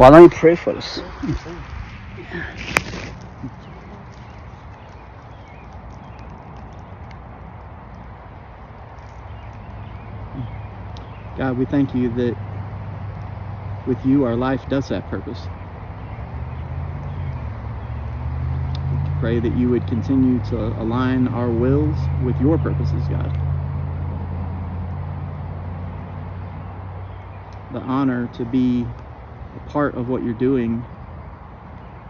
Why don't you pray for us? God, we thank you that with you our life does have purpose. We pray that you would continue to align our wills with your purposes, God. The honor to be a part of what you're doing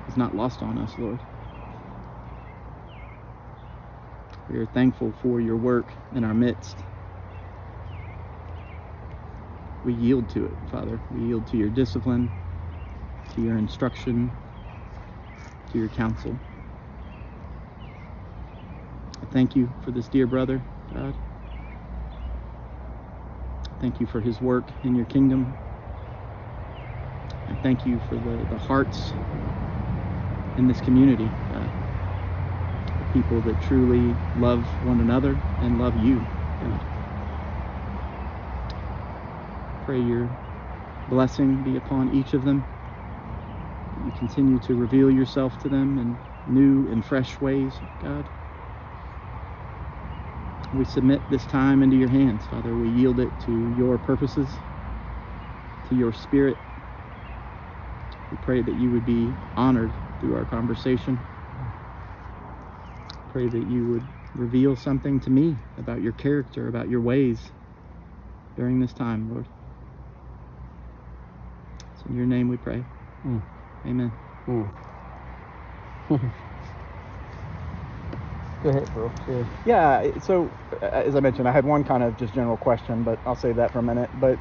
is not lost on us, Lord. We are thankful for your work in our midst. We yield to it, Father. We yield to your discipline, to your instruction, to your counsel. I thank you for this dear brother, God. Thank you for his work in your kingdom. I thank you for the hearts in this community, God. The people that truly love one another and love you, God. Pray your blessing be upon each of them. You continue to reveal yourself to them in new and fresh ways, God. We submit this time into your hands, Father. We yield it to your purposes, to your spirit. We pray that you would be honored through our conversation. Pray that you would reveal something to me about your character, about your ways during this time, Lord. It's in your name we pray. Amen. Go ahead, bro. Yeah, so as I mentioned, I had one kind of just general question, but I'll save that for a minute. But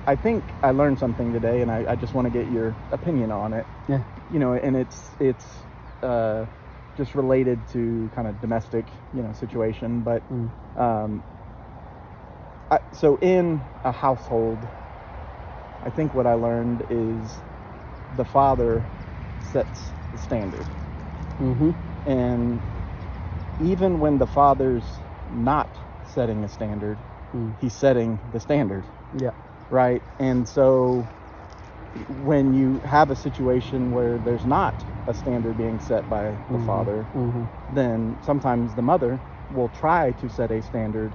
I think I learned something today, and I just want to get your opinion on it. Yeah. You know, and it's just related to kind of domestic, situation. But so in a household, I think what I learned is the father sets the standard. And even when the father's not setting a standard, he's setting the standard. Yeah. Right? And so when you have a situation where there's not a standard being set by the father, then sometimes the mother will try to set a standard.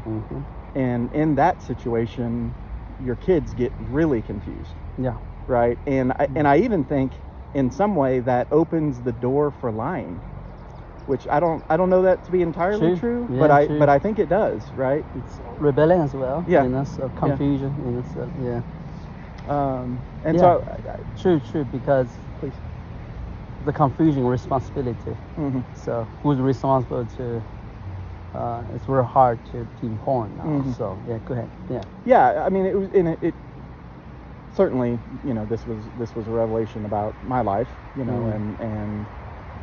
And in that situation, your kids get really confused. Yeah. Right? And I even think in some way that opens the door for lying, which I don't know that to be entirely true, Yeah, but I think it does, right? It's rebellion as well. Yeah. So confusion. Yeah. So true, because the confusion responsibility. So who's responsible to? It's very hard to pinpoint now. So yeah, go ahead. Yeah, I mean, it was it certainly, this was a revelation about my life, and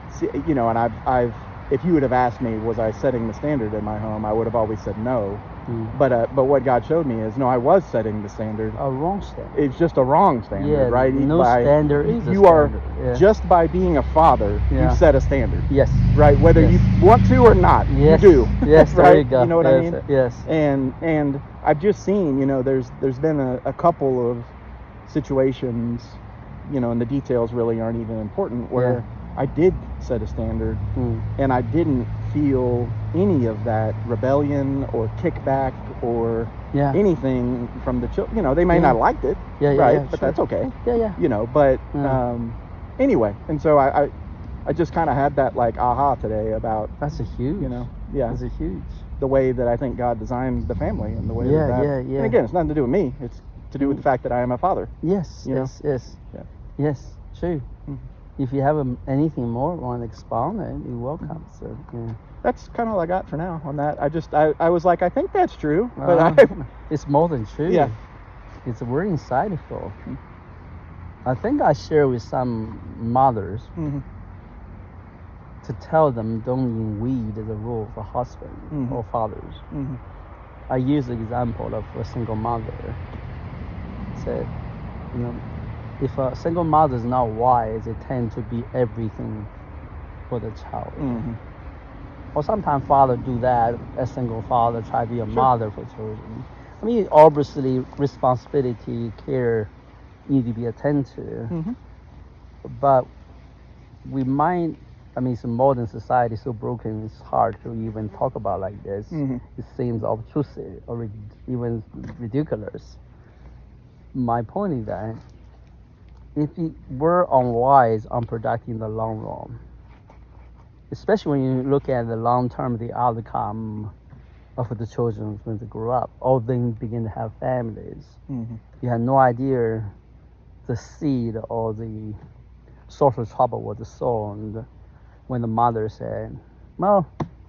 see, and I've if you would have asked me, was I setting the standard in my home, I would have always said no. But what God showed me is, no, I was setting the standard. A wrong standard. It's just a wrong standard, right? No standard is a you standard. are just by being a father, you set a standard. Yes. Right, whether you want to or not, you do. Yes, right? There you go. You know what I mean? Yes. And I've just seen, there's been a couple of situations, and the details really aren't even important, where I did set a standard, and I didn't feel any of that rebellion or kickback or anything from the children. They may not have liked it, right? But that's okay. But anyway, and so I just kind of had that aha today about that's a huge. That's a huge. The way that I think God designed the family and the way that. And again, it's nothing to do with me. It's to do with the fact that I am a father. Yes. Yes. True. If you have anything more want to expound, you're welcome. So that's kind of all I got for now on that. I was like, I think that's true, but it's more than true. Yeah, it's very insightful. I think I share with some mothers to tell them don't weed the role of a husband or fathers. I use the example of a single mother. Said, if a single mother is not wise, they tend to be everything for the child. Or sometimes father do that. A single father try to be a mother for children. I mean, obviously responsibility, care need to be attended to. But we might, I mean, it's a modern society so broken, it's hard to even talk about like this. It seems obtrusive or even ridiculous. My point is that if we were unwise, unproductive in the long run, especially when you look at the long term, the outcome of the children when they grow up, all them begin to have families. You have no idea the seed or the source of trouble was sown when the mother said, well,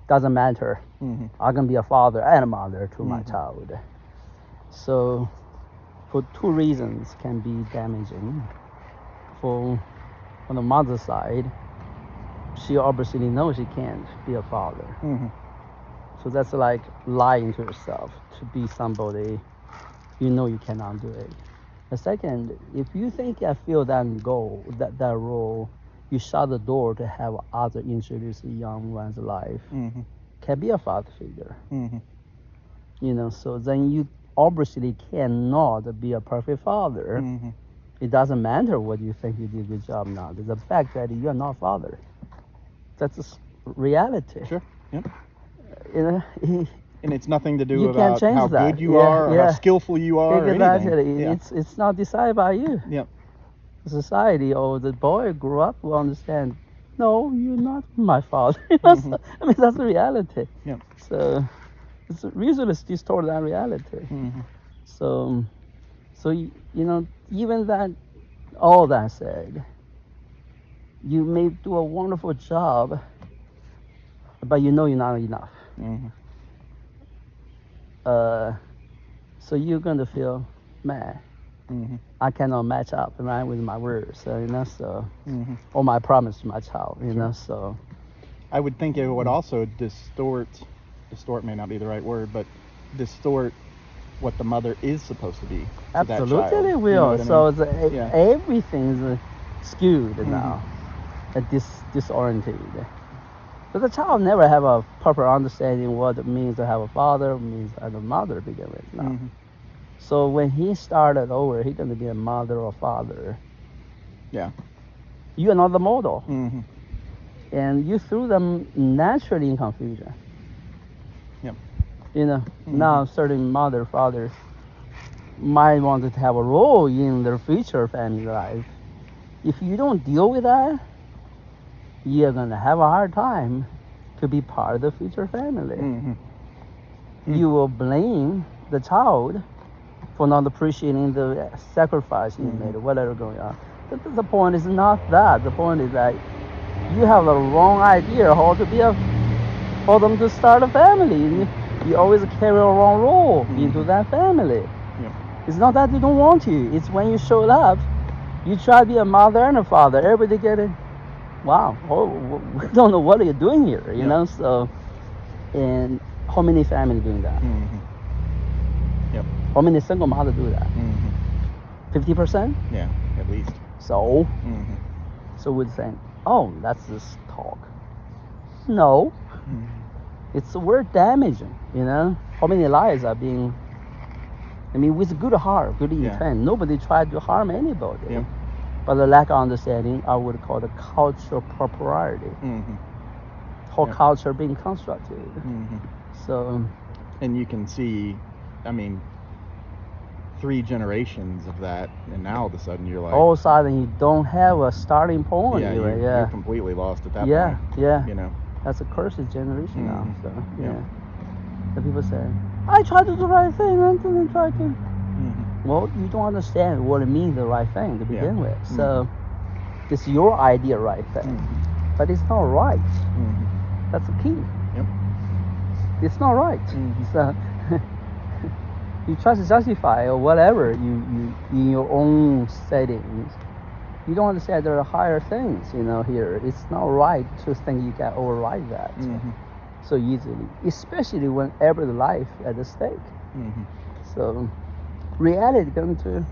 doesn't matter. I'm going to be a father and a mother to my child. So for two reasons can be damaging. On the mother's side, she obviously knows she can't be a father. So that's like lying to herself to be somebody you know you cannot do it. The second, if you think I feel that goal, that role, you shut the door to have other introduce a young one's life, can be a father figure. You know, so then you obviously cannot be a perfect father. It doesn't matter what you think you did a good job now. The fact that you're not father, that's reality. Sure. Yep. You know, and it's nothing to do you about can't change how that. good you are or how skillful you are. Exactly. Or anything. It's not decided by you. Yep. Society or the boy grew up will understand. No, you're not my father. You know, so, I mean, that's the reality. Yep. So it's reasonless distorted that reality. So you know, even that, all that said, you may do a wonderful job, but you know you're not enough. So you're going to feel mad. I cannot match up, right, with my words, you know, so, or my promise to my child, you know, so. I would think it would also distort may not be the right word, but distort what the mother is supposed to be. Absolutely it will. You know so I mean? Everything's skewed now, disoriented. But the child never have a proper understanding what it means to have a father, means to have a mother to begin with. No. So when he started over, he's going to be a mother or father. Yeah. You are not the model. And you threw them naturally in confusion. Yep. You know, now certain mother, father might want to have a role in their future family life. If you don't deal with that, you're going to have a hard time to be part of the future family. You will blame the child for not appreciating the sacrifice you made, whatever going on. But the point is not that. The point is that you have the wrong idea how to be for them to start a family. You always carry a wrong role into that family. It's not that they don't want you. It's when you show up, you try to be a mother and a father. Everybody get it. Wow, we don't know what you're doing here, you know. So, and how many families doing that? How many single mothers do that? 50%? Yeah, at least. So, so we're saying, oh, that's this talk. No, it's word damaging, you know. How many lives are being, I mean, with good heart, good intent. Nobody tried to harm anybody. But the lack of understanding, I would call the cultural propriety. Whole culture being constructed. So, and you can see, I mean, 3 generations of that, and now all of a sudden you're like, all of a sudden you don't have a starting point. You're completely lost at that point. You know, that's a cursed generation now. So the people say, I tried to do the right thing, I didn't try to. Well, you don't understand what it means the right thing to begin with. So it's your idea right thing, but it's not right. That's the key. It's not right. So you try to justify or whatever you in your own settings. You don't understand there are higher things, you know, here. It's not right to think you can override that so easily, especially when every life at stake. So reality is going to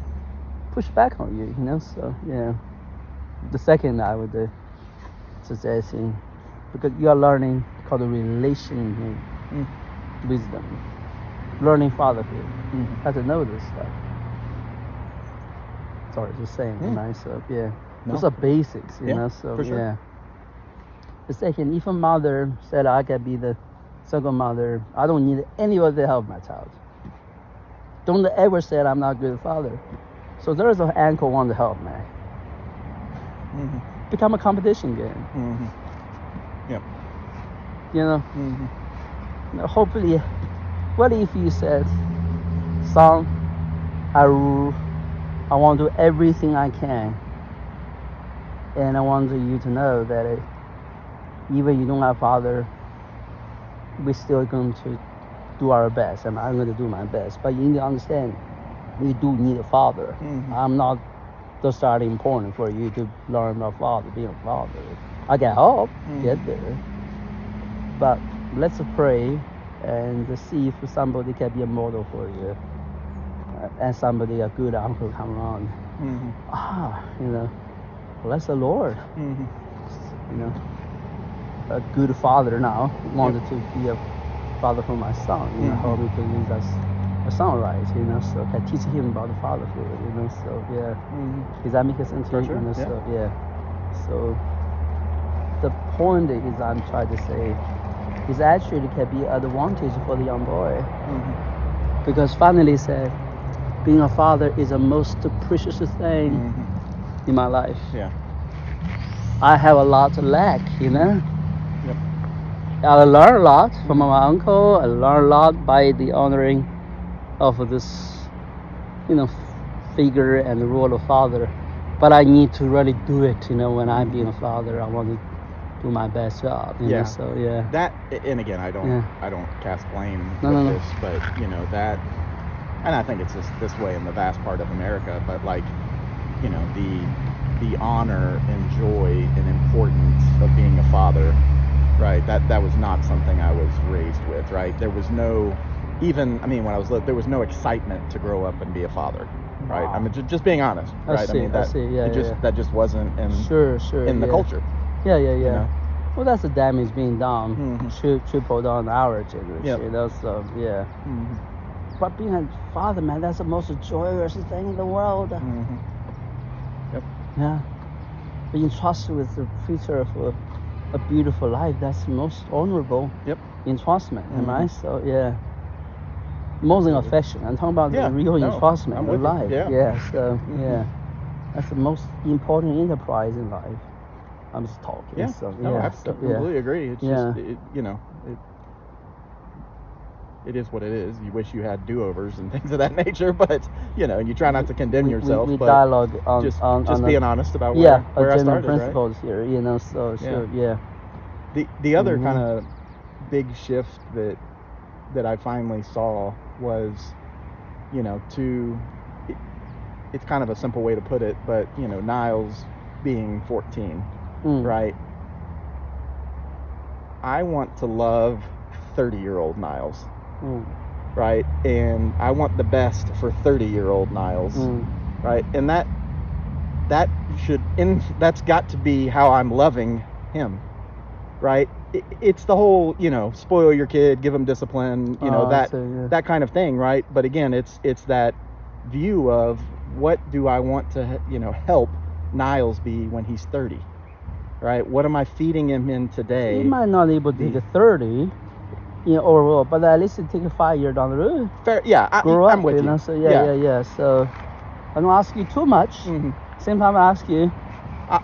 push back on you, you know. So the second I would suggest, because you are learning called relation wisdom, learning fatherhood. Have to know this stuff. sorry, the same, right? So No. those are basics, you know. So for sure. The second, if a mother said I can be the single mother, I don't need anybody to help my child. Don't ever say I'm not a good father. So there's an uncle want to help me. Become a competition game. Yep. You know. Now, hopefully, what if you said, son, I want to do everything I can, and I want you to know that even you don't have father, we're still going to do our best, and I'm going to do my best. But you need to understand, we do need a father. I'm not the starting point for you to learn about father, being a father. I can help get there, but let's pray and see if somebody can be a model for you, and somebody, a good uncle, come around. You know, bless the Lord. You know, a good father now wanted to be a father for my son. You know, help me to raise us a son right. You know, so I teach him about the fatherhood. You know, so does that make sense to you? Sure. You know, so the point is, I'm trying to say, is actually can be advantage for the young boy, because finally said, being a father is the most precious thing in my life. I have a lot to lack, you know. I learned a lot from my uncle. I learned a lot by the honoring of this, you know, figure and the role of father. But I need to really do it, you know. When I'm being a father, I want to do my best job. You know? So that, and again, I don't cast blame with this, but you know that, and I think it's this way in the vast part of America. But like, you know, the honor and joy and importance of being a father, right? That was not something I was raised with, right? There was no, even, I mean, when I was little, there was no excitement to grow up and be a father, right? I mean, just being honest, right? I mean, that just wasn't in in the culture. You know? Well, that's the damage being done. Triple down our generation, you know. So but being a father, man, that's the most joyous thing in the world. Yeah, being trusted with the future of a beautiful life, that's most honorable entrustment, right? So more than affection. I'm talking about the real entrustment in life. So that's the most important enterprise in life. I'm just talking. I completely agree. It's just, you know, it is what it is. You wish you had do-overs and things of that nature, but you know, you try not to condemn yourself. We but dialogue just on being honest about where I started, principles right? here, you know. So The other kind of big shift that I finally saw was, you know, it's kind of a simple way to put it, but you know, Niles being 14, right? I want to love 30-year-old Niles, right? And I want the best for 30-year-old Niles, right? And that's got to be how I'm loving him, right? It's the whole, you know, spoil your kid, give him discipline, you know, that kind of thing, right? But again, it's that view of what do I want to, you know, help Niles be when he's 30, right? What am I feeding him in today? He might not be able to take a 30, you know, overall, but at least take a 5 year down the road. Fair, yeah, I'm with you. Know? So So I don't ask you too much. Same time I ask you.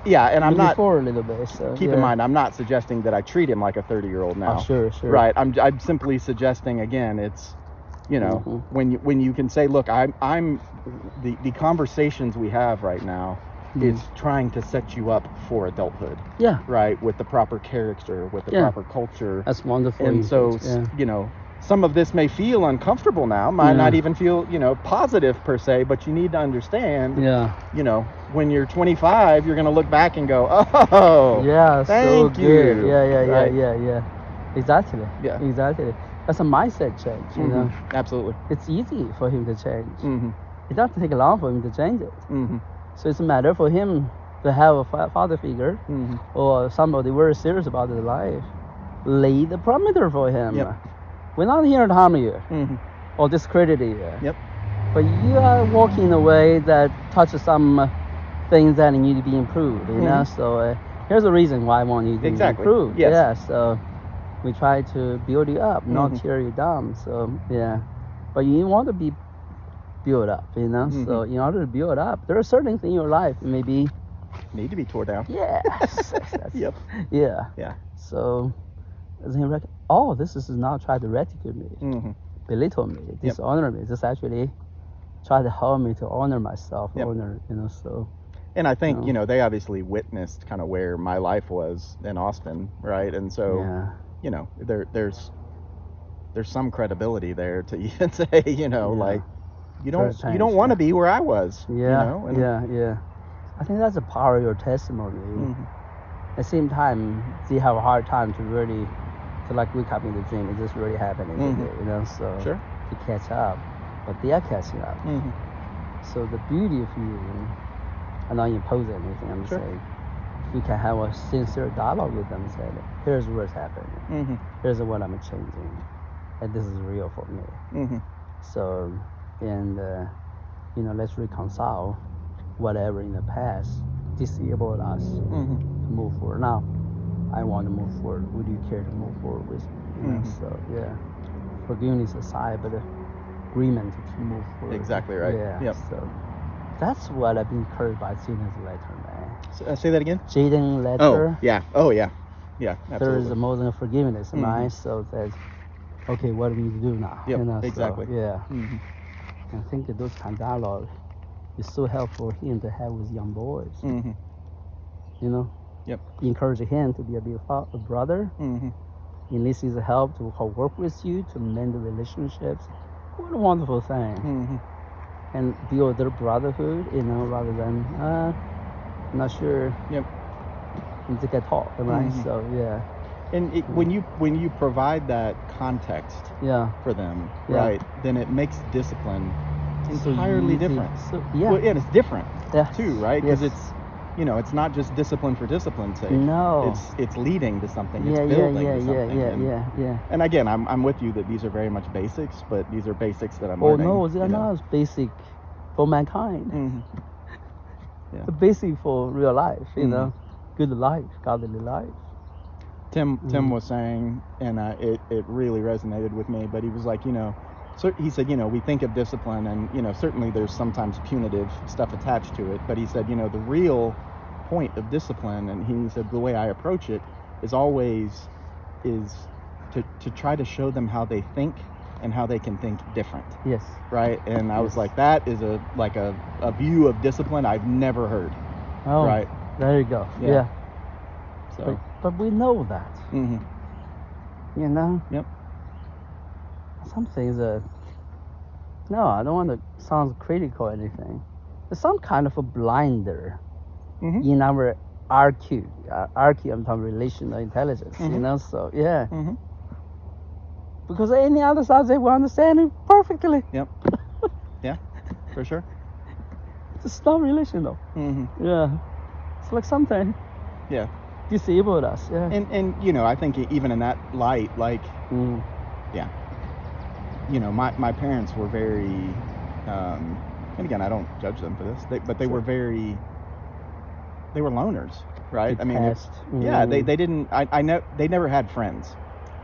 And I'm not forward a little bit. So keep in mind, I'm not suggesting that I treat him like a 30-year-old now. Sure. Right. I'm simply suggesting, again, it's, you know, when you can say, look, I'm the conversations we have right now is trying to set you up for adulthood. Right, with the proper character, with the proper culture. That's wonderful. And so, you know, some of this may feel uncomfortable now, might not even feel, you know, positive per se, but you need to understand, you know, when you're 25, you're going to look back and go, oh, thank you. Exactly. Exactly. That's a mindset change, you know. Absolutely. It's easy for him to change. It doesn't take long for him to change it. So it's a matter for him to have a father figure or somebody very serious about his life. Lay the parameter for him. We're not here to harm you or discredit you. but you are walking in a way that touches some things that need to be improved, you know. So here's the reason why I want you to improve. Yes. Yeah, so we try to build you up, not tear you down. So yeah, but you want to be built up, you know. So in order to build up, there are certain things in your life maybe need to be tore down. Yes. Yep. Yeah. So this is not try to ridicule me, belittle me, dishonor me. This actually try to help me to honor myself, honor, you know. So. And I think, you know, they obviously witnessed kind of where my life was in Austin, right? And so, you know, there's some credibility there to even say, you know, like you don't want to be where I was, you know? And yeah. I think that's the power of your testimony. At the same time, they have a hard time to really to like wake up in the dream. It's just really happening today, you know. So to catch up, but they are catching up. So the beauty of you. I'm not imposing anything. I'm saying you can have a sincere dialogue with them. Say, here's what's happening. Here's what I'm changing, and this is real for me. So, and you know, let's reconcile whatever in the past disabled us to move forward. Now, I want to move forward. Would you care to move forward with me? You know? So yeah, forgiveness aside, but agreement to move forward. Exactly right. Yeah. So. That's what I've been encouraged by Jaden's letter, man. Say that again? Jaden's letter. Oh, yeah. Yeah, absolutely. There is more than forgiveness, right? So that, okay, what do we do now? Yep, you know, exactly. So, yeah. I think that those kind of dialogue is so helpful for him to have with young boys. You know? Yep. Encourage him to be a brother. Enlist his help to work with you, to mend the relationships. What a wonderful thing. And build their brotherhood, you know, rather than not sure. To get taught, right? So yeah. And when you provide that context for them, right, then it makes discipline entirely different. So, well, and it's different too, right? Because it's, you know, it's not just discipline for discipline's sake. No. It's leading to something. It's building to something. And again, I'm with you that these are very much basics, but these are basics that I'm learning. Oh no, they're not basic for mankind. The basic for real life, you know, good life, godly life. Tim was saying, and it really resonated with me, but he was like, you know, so he said, you know, we think of discipline and, you know, certainly there's sometimes punitive stuff attached to it, but he said, you know, the real point of discipline, and he said the way I approach it is always to try to show them how they think and how they can think different. Yes. Right? And I was like, that is a view of discipline I've never heard. Oh, right. There you go. Yeah. So. But we know that. You know? Yep. Some things no, I don't want to sound critical or anything. There's some kind of a blinder in our RQ. I'm talking relational intelligence, you know? So, yeah. Because any other subject we understand it perfectly. Yep. Yeah, for sure. It's not relational. Yeah. It's like something. Yeah. Disabled us. Yeah. And you know, I think even in that light, like, yeah. You know, my parents were very, and again, I don't judge them for this, but they were very, they were loners, right? I mean, they didn't, I know, they never had friends.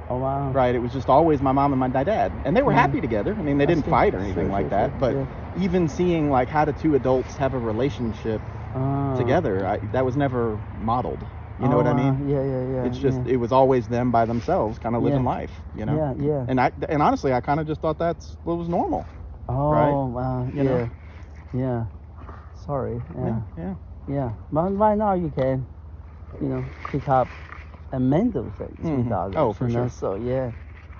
Oh, wow. Right, it was just always my mom and my dad, and they were happy together. I mean, they didn't fight or anything like that, but even seeing like how the two adults have a relationship together, that was never modeled. You know what I mean? Yeah. It's just it was always them by themselves, kind of living life, you know. Yeah. And honestly, I kind of just thought that's what was normal. Oh, right? Wow. You know? Yeah. Sorry. Yeah. But right now you can, you know, pick up and mend those things with others. Oh, for sure. So yeah.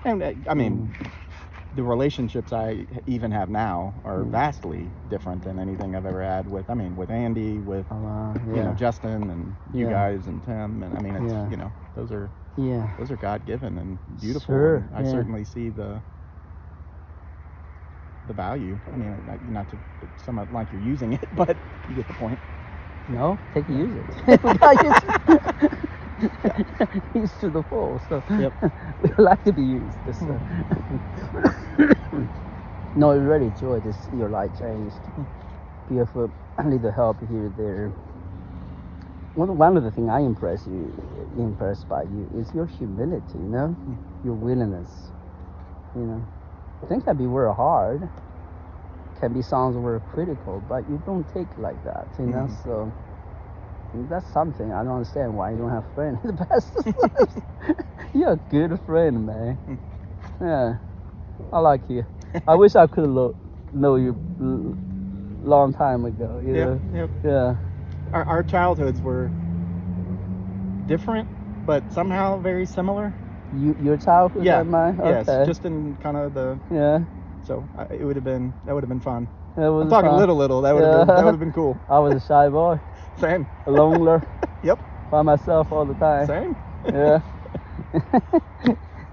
And I mean, the relationships I even have now are vastly different than anything I've ever had with Andy, with you know, Justin and you guys and Tim, and I mean, it's you know, those are God given and beautiful. Sure. And I certainly see the value. I mean, not to sound like you're using it, but you get the point. No, take use it. Use to the full. So we like to be used. No, it's really joy to see your life changed. You have a little help here there. One of the things I impressed by you is your humility, your willingness. Things can be very hard, can be sounds very critical, but you don't take it like that, So that's something I don't understand why you don't have friends in the past. You're a good friend, man. Yeah, I like you. I wish I could know you long time ago. Yeah. Our childhoods were different, but somehow very similar. Your childhood and mine? Yes, okay. just in kind of the So that would have been fun. I'm talking fun. little. That would have been cool. I was a shy boy. Same. A loner. Yep. By myself all the time. Same. Yeah.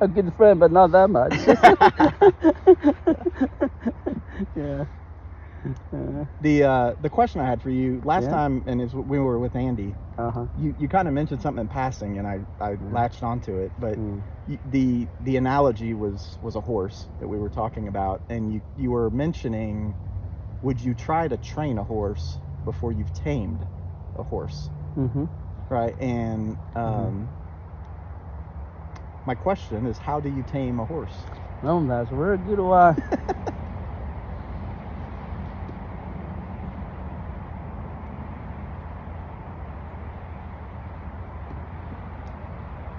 A good friend, but not that much. Yeah. The question I had for you last time, and is we were with Andy. You kind of mentioned something in passing, and I latched onto it. But the analogy was a horse that we were talking about, and you were mentioning, would you try to train a horse before you've tamed a horse? Right. And my question is, how do you tame a horse? No, that's a very good one.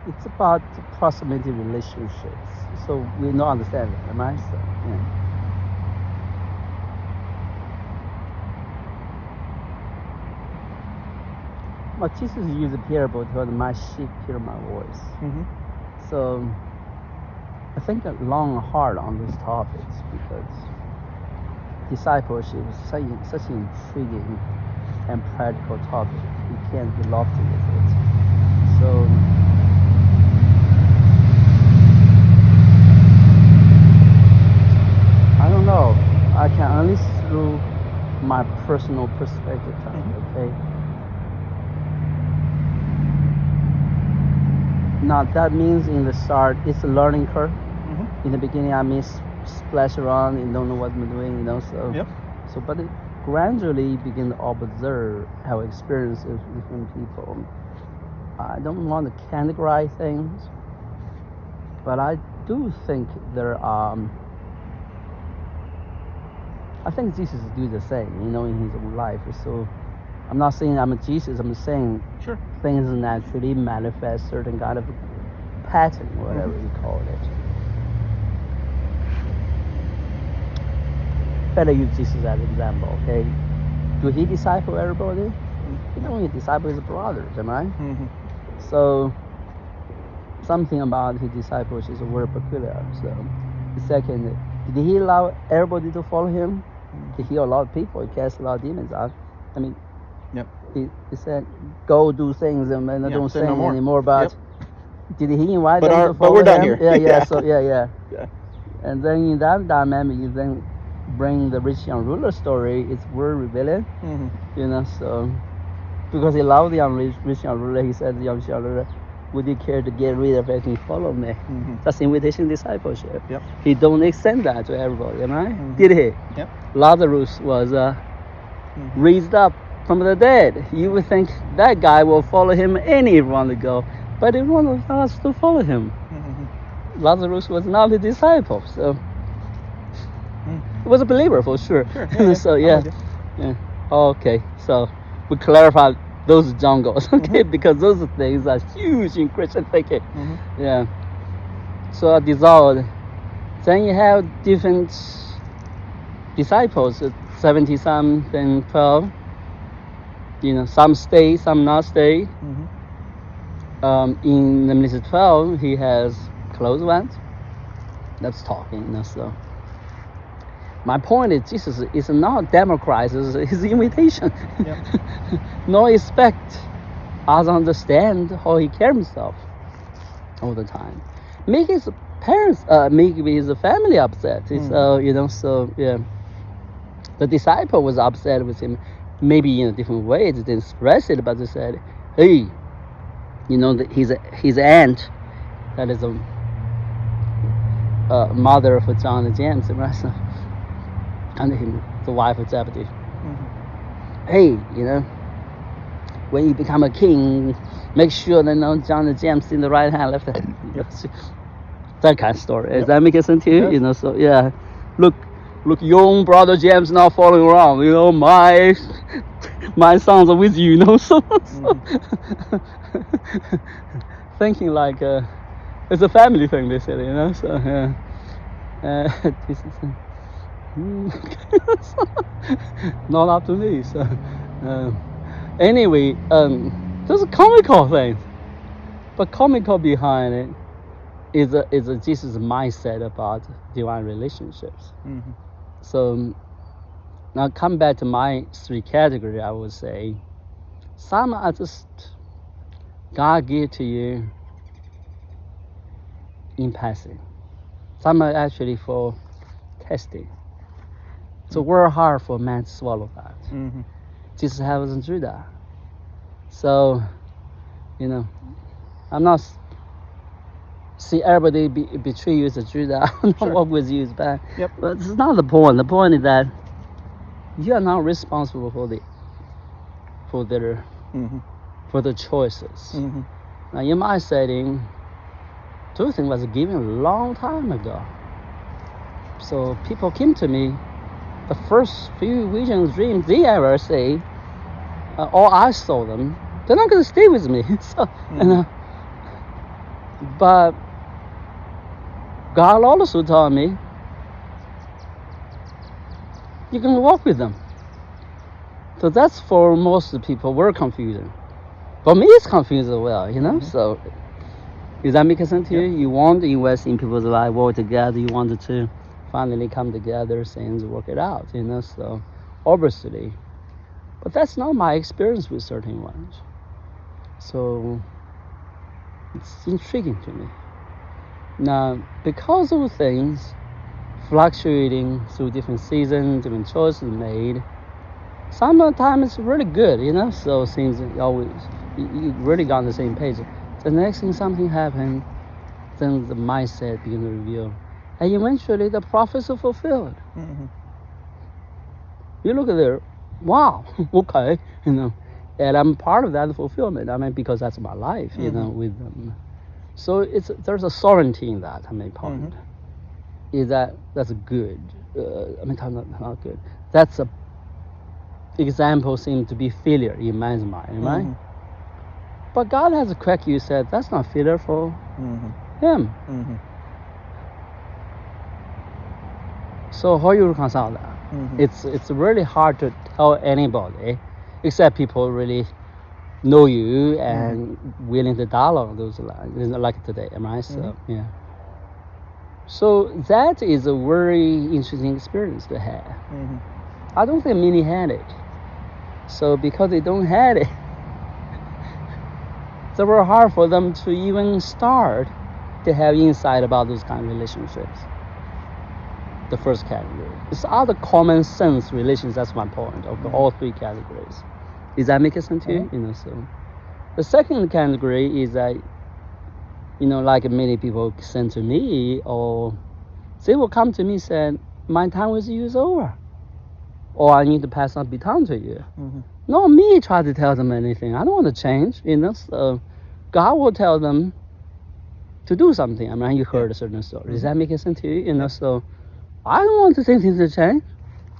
It's about proximity relationships. So we don't understand it, am I? So, Well, Jesus used a parable to tell my sheep hear my voice. So I think long and hard on these topics because discipleship is such an intriguing and practical topic. You can't be lofty with it. So I don't know. I can only through my personal perspective, okay? Now that means in the start it's a learning curve. In the beginning I may splash around and don't know what I'm doing, So but it gradually begin to observe how experience with different people. I don't want to categorize things, but I do think there are I think Jesus do the same, in his own life. So I'm not saying I'm a Jesus, I'm saying things naturally manifest certain kind of pattern, whatever you call it. Better use Jesus as an example, okay? Do he disciple everybody? He don't disciple his brothers, am I? So something about his disciples is very peculiar. So the second, did he allow everybody to follow him? He healed a lot of people. He cast a lot of demons out. I mean, he said, "Go do things," and I don't sing no anymore. But did he invite them to follow him? But we're done here. Yeah. So yeah. And then in that dynamic, you then bring the rich young ruler story. It's very revealing, So because he loved the rich young ruler, he said, "The young ruler, would you care to get rid of it and follow me?" That's invitation discipleship. He don't extend that to everybody, am I? Did he? Lazarus was raised up from the dead. You would think that guy will follow him anywhere to go, but he wanted us to follow him. Lazarus was not a disciple, so he was a believer for sure. So okay, so we clarify those jungles, okay, because those things are huge in Christian thinking. So dissolved. Then you have different disciples, 70 some, then 12. Some stay, some not stay. In the ministry 12, he has close ones. That's talking, So my point is, Jesus is not democratizes his invitation. No expect us understand how he carries himself all the time. Make his parents, make his family upset. The disciple was upset with him, maybe in a different way. They didn't express it, but they said, "Hey, his aunt, that is a mother of John and James, right? So and the wife of Zebedee. Hey, when you become a king, make sure that John and James in the right hand, left hand. That kind of story. Does that make sense to you? Yes. So yeah, look, young brother James now following around. My sons are with you. So thinking like it's a family thing. They said, So this is not up to me. So anyway, there's a comical thing, but comical behind it is a Jesus mindset about divine relationships. So now come back to my 3 categories. I would say some are just God give to you in passing. Some are actually for testing. So very hard for man to swallow that. Jesus hasn't do that. So, I'm not see everybody betray you as a Judah. Not work with you is bad. But it's not the point. The point is that you are not responsible for the choices. Now, in my setting, those things was given a long time ago. So people came to me, the first few visions, dreams they ever say, or I saw them, they're not going to stay with me. So, but God also told me, you can walk with them. So that's for most people very confusing. For me, it's confusing as well, So, does that make sense to you? You want to invest in people's life, work together. You wanted to finally come together, things work it out, So, obviously, but that's not my experience with certain ones. So, it's intriguing to me. Now, because of things fluctuating through different seasons, different choices made, sometimes it's really good, So things always, you really got on the same page. The next thing something happened, then the mindset begin to reveal, and eventually the prophecy are fulfilled. You look at there, wow, okay, and I'm part of that fulfillment. Because that's my life, with them. So there's a sovereignty in that. Point is that's good. Not good. That's a example seems to be failure in man's mind, right? But God has correct you. Said that's not failure for him. So how you reconcile that? It's really hard to tell anybody, except people really know you and willing to dialogue those lines, like today, right? So yeah. So that is a very interesting experience to have. I don't think many had it. So because they don't have it, it's very hard for them to even start to have insight about those kind of relationships. The first category. It's other common sense relations. That's my point of all 3 categories. Does that make sense to you? So the second category is that, like many people send to me, or they will come to me and say, my time with you is over, or I need to pass on baton to you. Not me try to tell them anything. I don't want to change, So God will tell them to do something. You heard a certain story. Does that make sense to you? So I don't want to say things to change.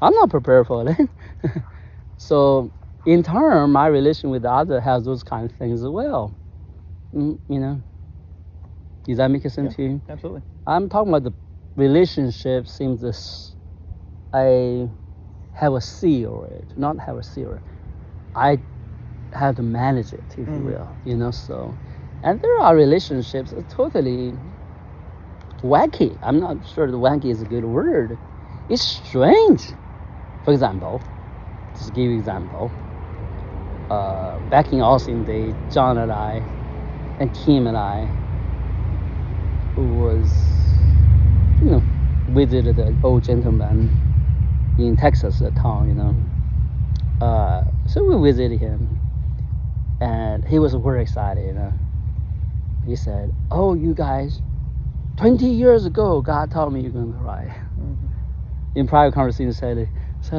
I'm not prepared for it. So in turn, my relation with the other has those kind of things as well. Does that make sense to you? Absolutely. I'm talking about the relationship seems I have a seal it, not have a seal. I have to manage it, if you will, So, and there are relationships that totally wacky. I'm not sure the wacky is a good word. It's strange. For example, just give you example. Back in Austin Day, John and I, and Kim and I, was, visited an old gentleman in Texas, a town, So we visited him, and he was very excited, He said, "Oh, you guys, 20 years ago, God told me you're going to write." in private conversation said,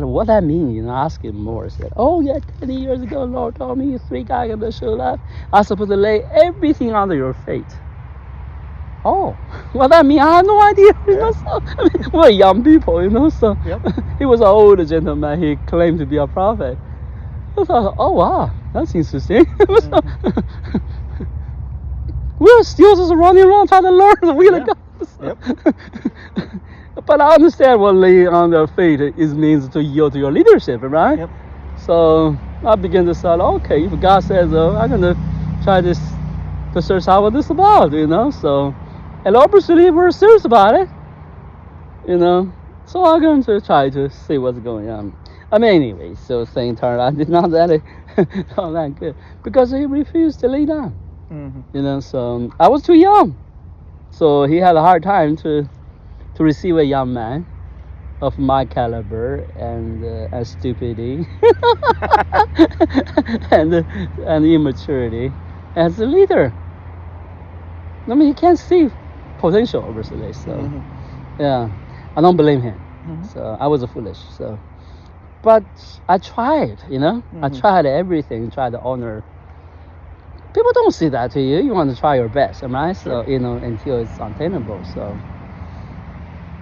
what that mean? I asked him more. He said, oh yeah, 20 years ago, Lord told me 3 guys gonna show up. I'm supposed to lay everything under your feet. Oh, what that mean? I have no idea. So, we're young people, so he was an older gentleman. He claimed to be a prophet. I thought, oh wow, that's interesting. We're still just running around trying to learn the will of God. But I understand what lay on their feet means to yield to your leadership, right? So I begin to say, okay, if God says, I'm gonna try to search out what this is about, So, and obviously we're serious about it, So I'm going to try to see what's going on. Anyway, so things turned out not that good because he refused to lay down. So I was too young, so he had a hard time to receive a young man of my caliber and stupidity and immaturity as a leader. You can't see potential, obviously. So yeah, I don't blame him. So I was foolish. So, but I tried. I tried everything. Tried to honor. People don't see that to you. You want to try your best, right? So until it's untenable. So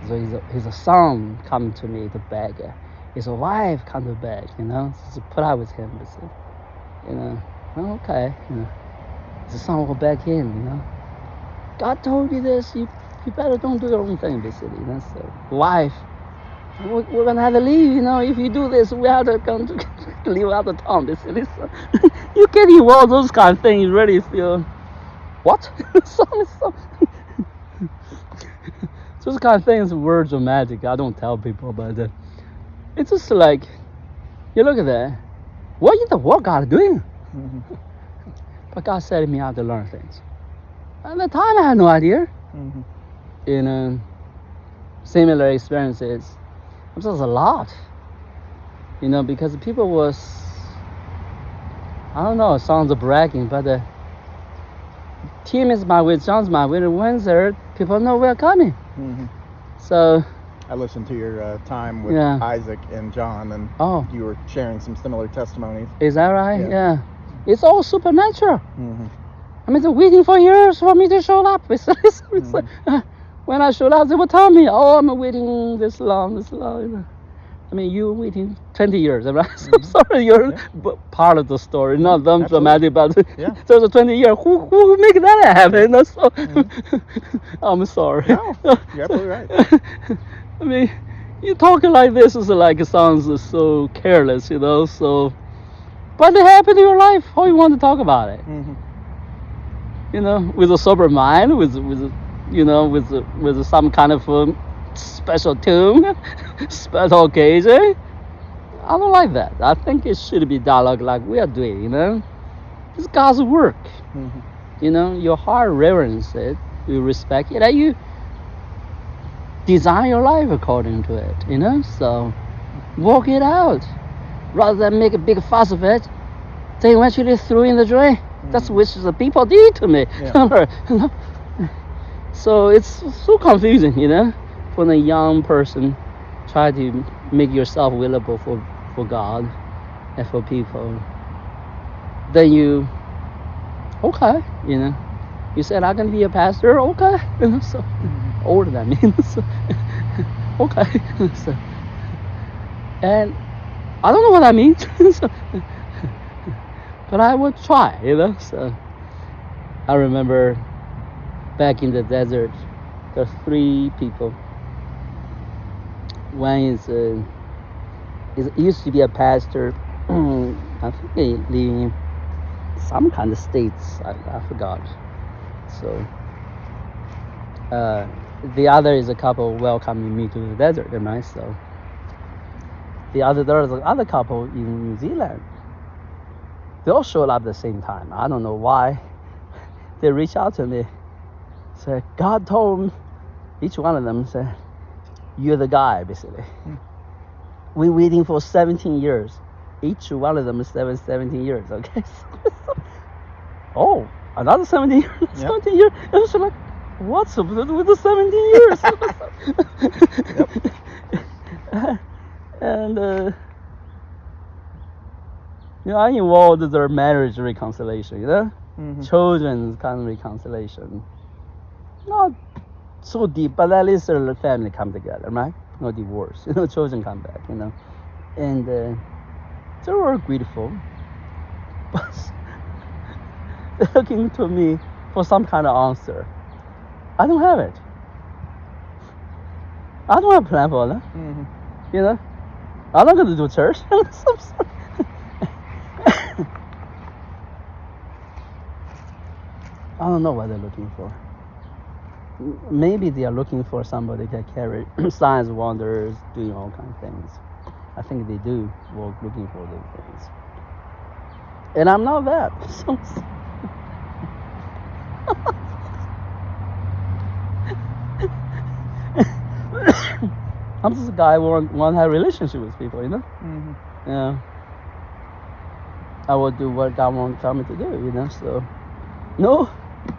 his son come to me to beg. His wife come to beg. To put up with him. Okay. His son will beg him. God told you this. You better don't do your own thing, basically. So wife, we're gonna have to leave. If you do this, we have to come to leave out of town, basically. So you get involved those kind of things. You really feel what? Those kind of things, words of magic. I don't tell people, but it's just like you look at that. What in the world God doing? But God set me out to learn things. At the time, I had no idea. Similar experiences. It was a lot. Because people was, I don't know, it sounds bragging, but Tim is my way, John's my way. When there, people know we're coming. So I listened to your time with Isaac and John, and you were sharing some similar testimonies. Is that right? Yeah. It's all supernatural. They're waiting for years for me to show up. It's like, when I showed up, they would tell me, I'm waiting this long. You're waiting 20 years, right? So sorry, you're part of the story, not them dramatic, but there's a 20 years. Who make that happen? So I'm sorry. No, you're absolutely right. You talking like this is like it sounds so careless, So, but it happened in your life. How you want to talk about it? With a sober mind, with some kind of special tune, special occasion. I don't like that. I think it should be dialogue like we are doing. It's God's work. Your heart reverence it, you respect it, and you design your life according to it. So work it out rather than make a big fuss of it. They eventually threw in the drain. That's what the people did to me. So it's so confusing, when a young person try to make yourself available for God and for people. Then you said I'm gonna be a pastor, okay, so older than me, so, okay, so, and I don't know what that means, so, but I would try, so I remember back in the desert, there's 3 people. One is used to be a pastor. I think they live in some kind of states. I forgot. So the other is a couple welcoming me to the desert, right? So there's another couple in New Zealand. They all showed up at the same time. I don't know why. They reached out to me. Said God told each one of them, said, you're the guy, basically. We're waiting for 17 years. Each one of them is 17 years, okay? Another 17 years? 17 years? It was like, what's up with the 17 years? And I involved their marriage reconciliation, children's kind of reconciliation. Not so deep, but at least their family come together, right? No divorce, children come back, and they were grateful, but they're looking to me for some kind of answer. I don't have it. I don't have a plan for them. I'm not going to do church. I don't know what they're looking for. Maybe they are looking for somebody that can carry signs, wonders, doing all kinds of things. I think they do work looking for those things. And I'm not that. I'm just a guy who want to have a relationship with people, Yeah. I will do what God wants tell me to do, so no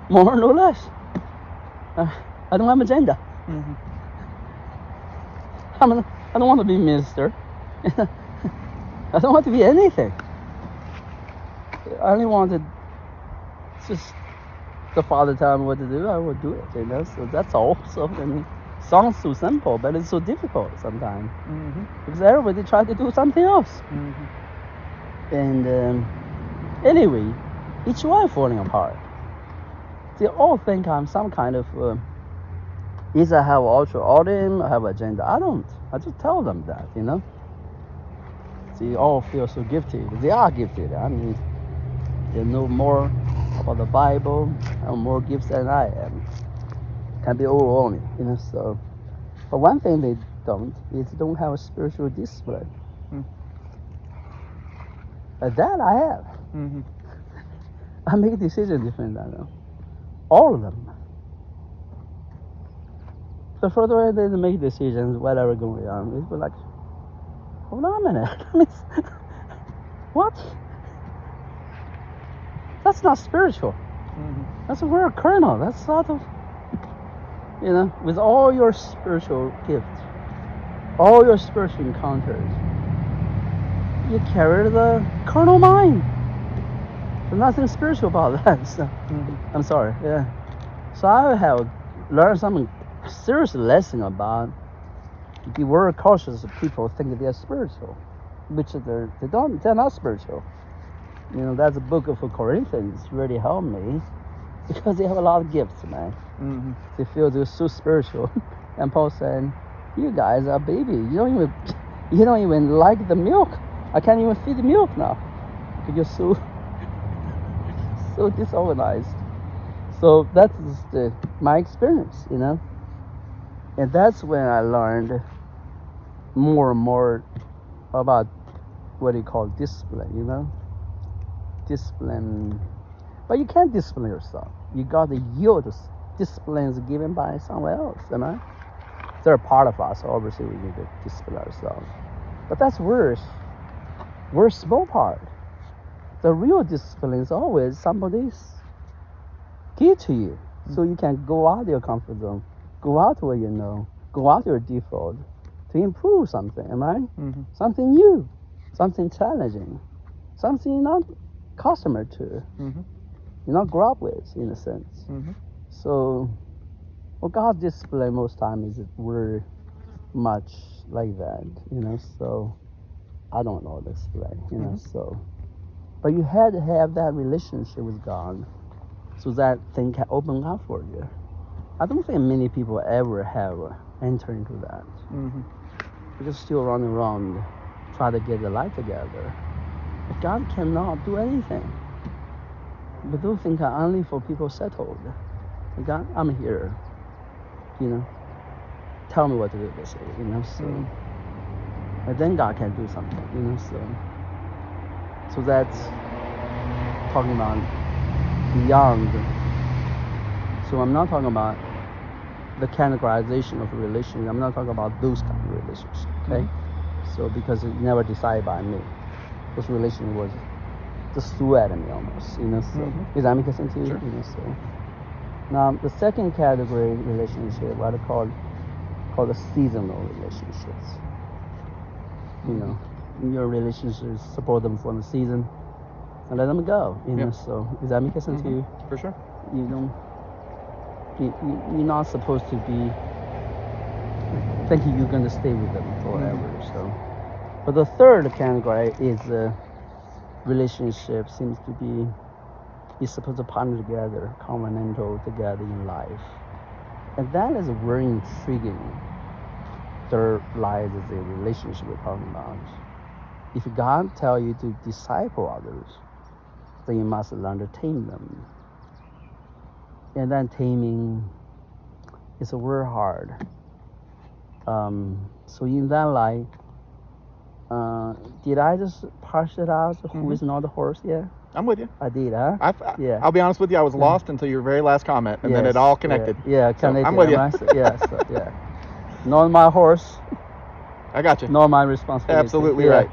more, no less. I don't have an agenda. I don't want to be a minister. I don't want to be anything. I only wanted just the Father tell me what to do, I will do it, so that's all. So sounds so simple, but it's so difficult sometimes, because everybody tries to do something else. And anyway, each one falling apart. They all think I'm some kind of either I have ultra audience or have agenda. I don't. I just tell them that, They all feel so gifted. They are gifted. They know more about the Bible, have more gifts than I am. Can be overwhelming, So, but one thing they don't is they don't have a spiritual discipline. But that I have. I make decisions different than them. All of them. The further they make decisions, whatever going on, it's like, hold on a minute. What? That's not spiritual. That's a word kernel. That's sort of, with all your spiritual gifts, all your spiritual encounters, you carry the carnal mind. There's nothing spiritual about that. So, I'm sorry. Yeah. So I have learned some serious lesson about the word cautious people think they are spiritual, which they're not spiritual. That's a book of Corinthians really helped me, because they have a lot of gifts, man. They feel they're so spiritual. And Paul said, you guys are baby. You don't even like the milk. I can't even feed the milk now, because you're so disorganized. So that's my experience, And that's when I learned more and more about what you call discipline, Discipline. But you can't discipline yourself. You got to yield to disciplines given by someone else, They're a part of us, obviously we need to discipline ourselves. But that's worse. We're a small part. The real discipline is always somebody's give to you, so you can go out of your comfort zone, go out where go out your default to improve something, Something new, something challenging, something you're not accustomed to, you're not grow up with, in a sense. So, God's discipline most times is we're much like that, So I don't know discipline, So. But you had to have that relationship with God, so that thing can open up for you. I don't think many people ever have entered into that. We're just still running around, try to get the life together. But God cannot do anything. But those things are only for people settled. God, I'm here. Tell me what to do, basically. So. And then God can do something. So that's talking about beyond. So I'm not talking about the categorization of a relationship. I'm not talking about those kind of relationships, okay? So because it never decided by me. This relationship was just threw at me almost, So does that make sense to you? Sure. So now the second category relationship, what I call the seasonal relationships. You know, your relationships, support them for the season, and let them go. You know, so does that make sense to you? For sure. You don't. You're not supposed to be thinking you're gonna stay with them forever. So, but the third category is relationship seems to be you're supposed to partner together, covenantal together in life, and that is very intriguing. Third lies is a relationship we're talking about. If God tell you to disciple others, then you must learn to tame them. And then taming is very hard. So in that light, did I just parse it out? Who is not the horse yet? I'm with you. I did, huh? Yeah. I'll be honest with you. I was lost until your very last comment, and then it all connected. Yeah, connected. So I'm with you. Right? Yeah. Not my horse. I got you. Not my responsibility. Absolutely right.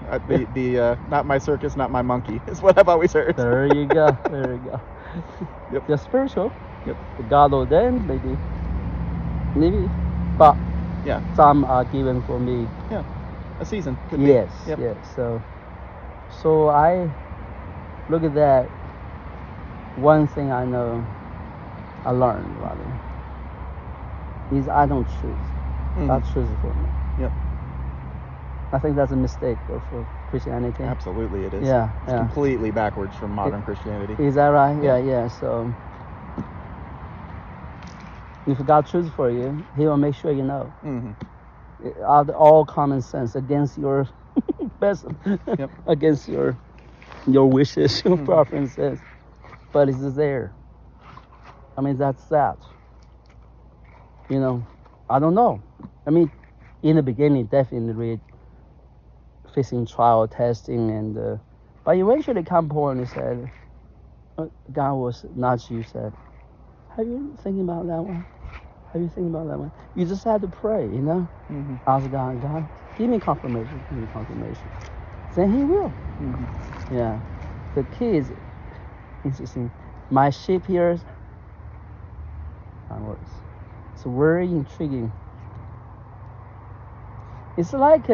The not my circus, not my monkey is what I've always heard. There you go. There you go. Yep. They're spiritual. Yep. God ordained, maybe, but yeah, some are given for me. Yeah, a season. Could yes. Be. Yep. Yes. So I look at that. One thing I know, I learned rather, is I don't choose. God chooses for me. Yep. I think that's a mistake of Christianity. Absolutely, it is. Yeah. It's completely backwards from modern Christianity. Is that right? Yeah. So, if God chooses for you, He will make sure you know. Out of all common sense, against your best, against your wishes, your preferences, but it's there. I mean, that's that. You know, I don't know. I mean, in the beginning, definitely facing trial, testing, and but eventually come point and said, God was nudge you, said, have you thinking about that one? Have you thinking about that one? You just have to pray, you know? Ask God, give me confirmation, Then He will. Yeah. The key is interesting. My sheep hears my words. It's very intriguing. It's like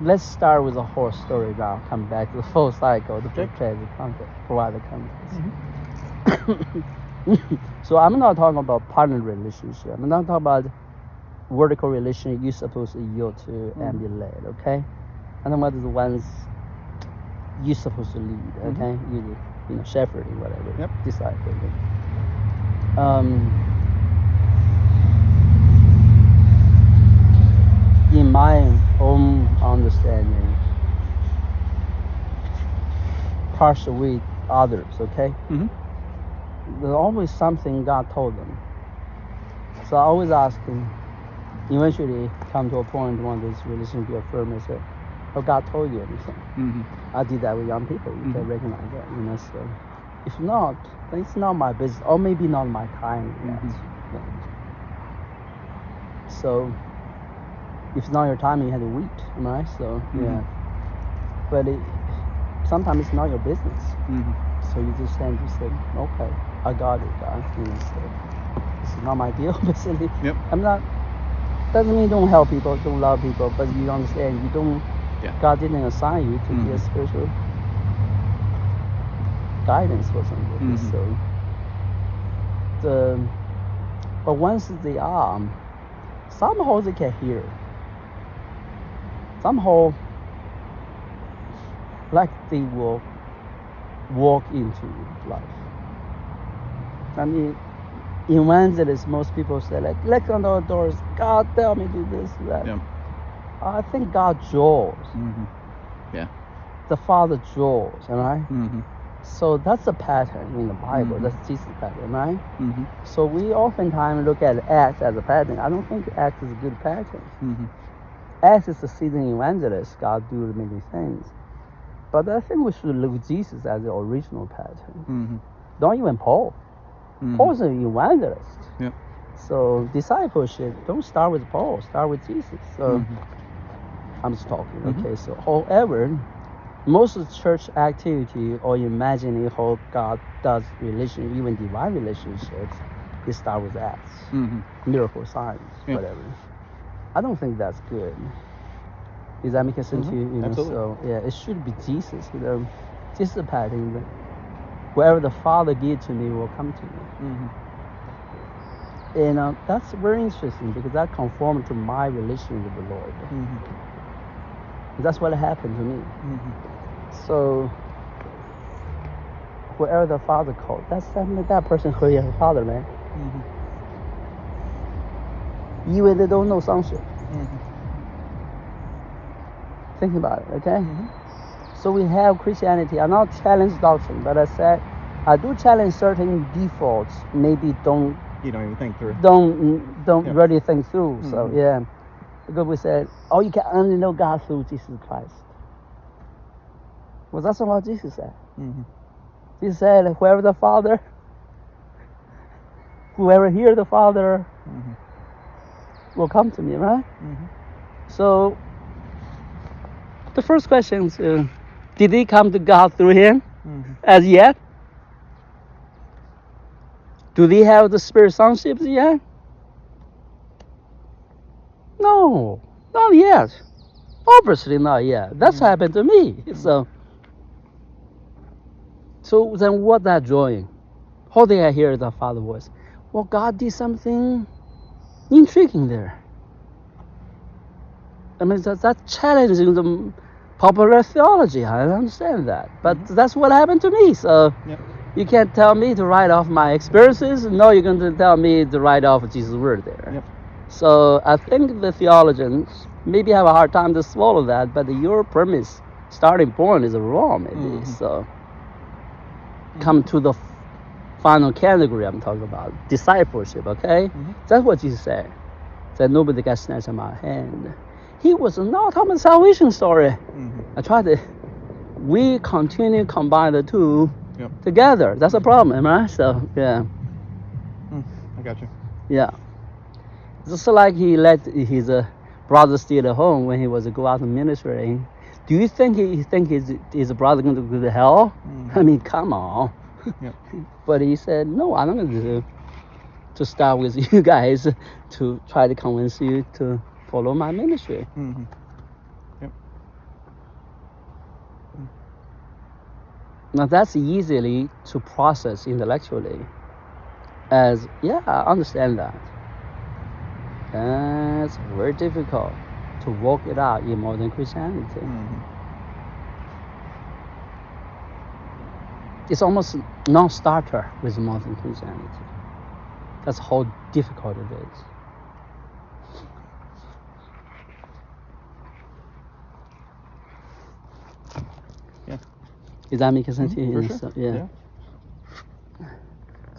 let's start with a horse story now. Come back to the full cycle to prepare the context, provide the context. So I'm not talking about partner relationship. I'm not talking about vertical relationship you're supposed to yield to and be led. Okay, I'm talking about the ones you're supposed to lead. Okay, you know, shepherding, whatever, discipling. In my own understanding, partial with others, okay? There's always something God told them. So I always ask Him, eventually come to a point when this relationship be affirmed and say, oh, God told you anything. I did that with young people. You can recognize that, you know. So if not, then it's not my business, or maybe not my time yet. So if it's not your time, you have to wait, right? So but sometimes it's not your business. So you just stand and say, okay, I got it, God. You know, so this is not my deal, basically. I'm not. Doesn't mean you don't help people, don't love people, but you understand you don't. God didn't assign you to be a spiritual guidance for somebody. So but once they are, somehow they can hear. Somehow, like they will walk into life. I mean, in evangelist, most people say, like, look on the doors, God tell me do this, that. I think God draws. The Father draws, right? So that's a pattern in the Bible. That's Jesus' pattern, right? So we oftentimes look at Acts as a pattern. I don't think Acts is a good pattern. Acts is a seasoned evangelist. God do many things. But I think we should look at Jesus as the original pattern. Don't even Paul. Paul's an evangelist. So discipleship, don't start with Paul, start with Jesus. So I'm just talking, okay? So however, most of the church activity or imagining how God does relation, even divine relationships, it starts with acts, miracle signs, whatever. I don't think that's good. Does that make sense to you? You know, Absolutely. so yeah, it should be Jesus. You know, Jesus is pattern that wherever the Father gives to me will come to me. And that's very interesting because that conformed to my relationship with the Lord. That's what happened to me. So wherever the Father called, that's that person who is the Father, man. Even they don't know sonship. Think about it, okay? So we have Christianity. I not challenge doctrine, but I said I do challenge certain defaults. Maybe You don't even think through. Don't really think through. So yeah, because we said, oh, you can only know God through Jesus Christ. Well, that's not what Jesus said. He said, whoever the Father, whoever hears the Father will come to me, right? So the first question is, did he come to God through him as yet? Do they have the spirit sonship yet? No, not yet. Obviously not yet. That's happened to me. So then what that drawing? How did I hear the Father's voice? Well, God did something intriguing there. I mean, that's challenging the popular theology. I understand that. But that's what happened to me. So you can't tell me to write off my experiences. No, you're going to tell me to write off Jesus' word there. So I think the theologians maybe have a hard time to swallow that, but your premise, starting point is wrong maybe. So come to the final category I'm talking about, discipleship, okay? That's what Jesus said. That nobody can snatch him out of hand. He was not talking about salvation story. I tried to, we continue to combine the two together. That's a problem, right? So, yeah. I got you. Yeah. Just like he let his brother stay at home when he was go out ministering. Do you think his brother going to go to hell? I mean, come on. But he said, no, I'm not going to start with you guys to try to convince you to follow my ministry. Now that's easily to process intellectually as, yeah, I understand that. That's very difficult to work it out in modern Christianity. It's almost non-starter with modern Christianity. That's how difficult it is. Does that make sense to you? For sure. Yeah.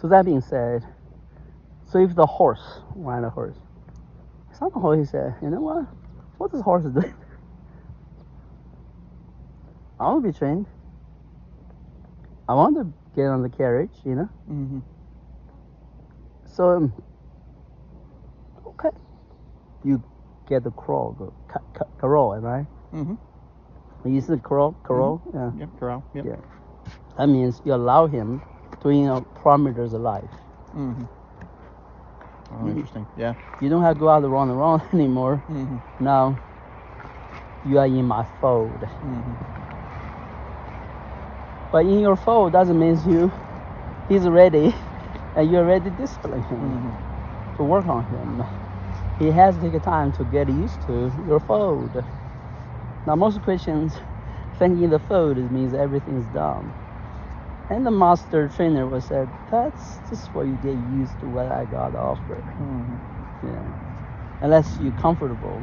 So that being said, so if the horse, ride a horse, somehow he said, you know what does horse do? I want to be trained. I want to get on the carriage, you know. So, okay, you get the crawl, corral, right? You see the corral, yeah. Corral, Yeah. That means you allow him to, parameters of life. Oh, interesting. Yeah. You don't have to go out around anymore. Now, you are in my fold. But in your fold doesn't mean he's ready, and you're ready to discipline him, to work on him. He has to take time to get used to your fold. Now, most Christians think in the fold it means everything's done. And the master trainer was said, that's just where you get used to what I got to offer. Yeah. Unless you're comfortable,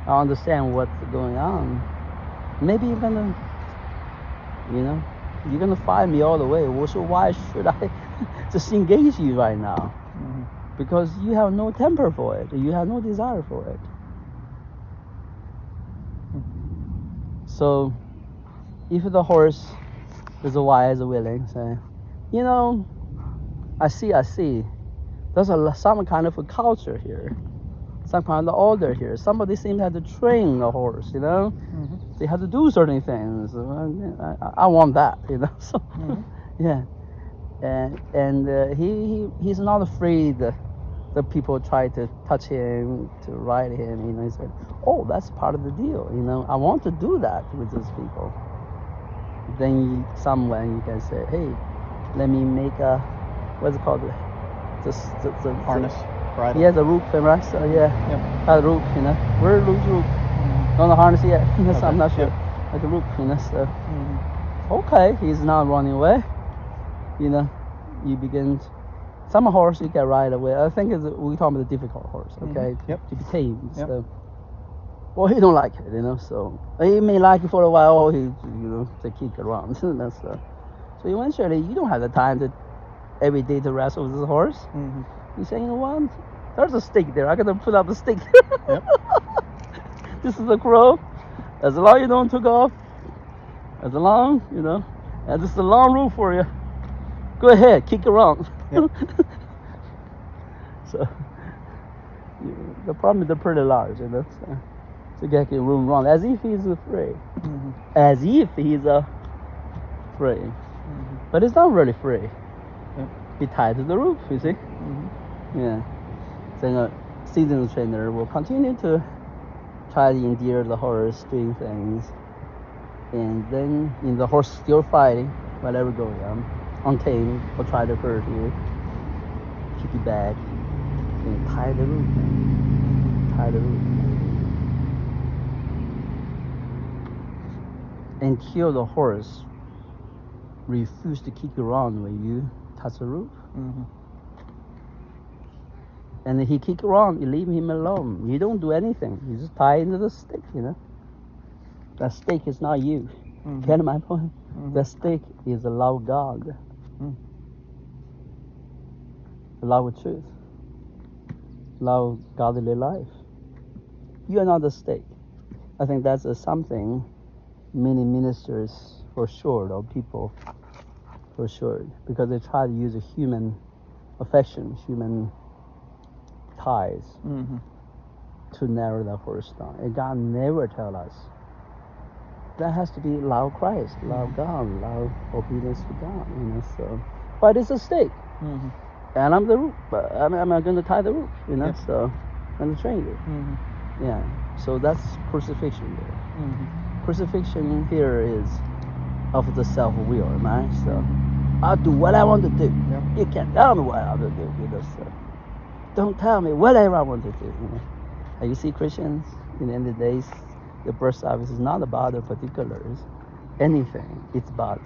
I understand what's going on. Maybe you're gonna, you're gonna fire me all the way. Well, so why should I just engage you right now? Because you have no temper for it. You have no desire for it. So, if the horse is wise, willing, say, I see. There's some kind of a culture here, some kind of order here. Somebody seems to have to train the horse, They have to do certain things. I want that, So, yeah. And he's not afraid the people try to touch him, to ride him, he said, oh, that's part of the deal, I want to do that with those people. Then someone, you can say, hey, let me make a, what's it called? The harness, bridle. Yeah, the rope, right? So that rope, Where loose rope? Don't know harness yet. So I'm not sure. Like a rope, so. Okay, he's not running away. You begin. Some horse you can ride away. I think we talking about the difficult horse, okay? To be tamed. So, well, he don't like it, so he may like it for a while. He, to kick around. So eventually, you don't have the time to every day to wrestle with this horse. You say, what? There's a stake there. I gotta put up the stake. This is a crow. As long as you don't take off, as long, and this is a long route for you. Go ahead, kick around. So the problem is they're pretty large, so get room run as if he's afraid, as if he's afraid, but it's not really free. He tied to the roof, you see. So a seasoned trainer will continue to try to endear the horse doing things, and then the horse still fighting, whatever goes on, untamed, or try to hurt you, kick you back, and tie the rope. Until the horse refuse to kick around when you touch the rope. And he kick around, you leave him alone. You don't do anything. You just tie into the stick, That stick is not you. Get my point? The stick is the love of God. The love of truth. Love godly life. You are not the stick. I think that's something many ministers for sure, or people for sure, because they try to use a human affection, human ties to narrow that horse down. And God never tell us that has to be love Christ, love God, love obedience to God, so. But it's a stake, and I'm the rope. I'm going to tie the rope, so I'm going to train you. So that's crucifixion there. Crucifixion here is of the self-will, right? So I'll do what I want to do. You can't tell me what I want to do, so don't tell me whatever I want to do. And you see Christians in the end of the days, the birth service is not about the particulars, anything. It's about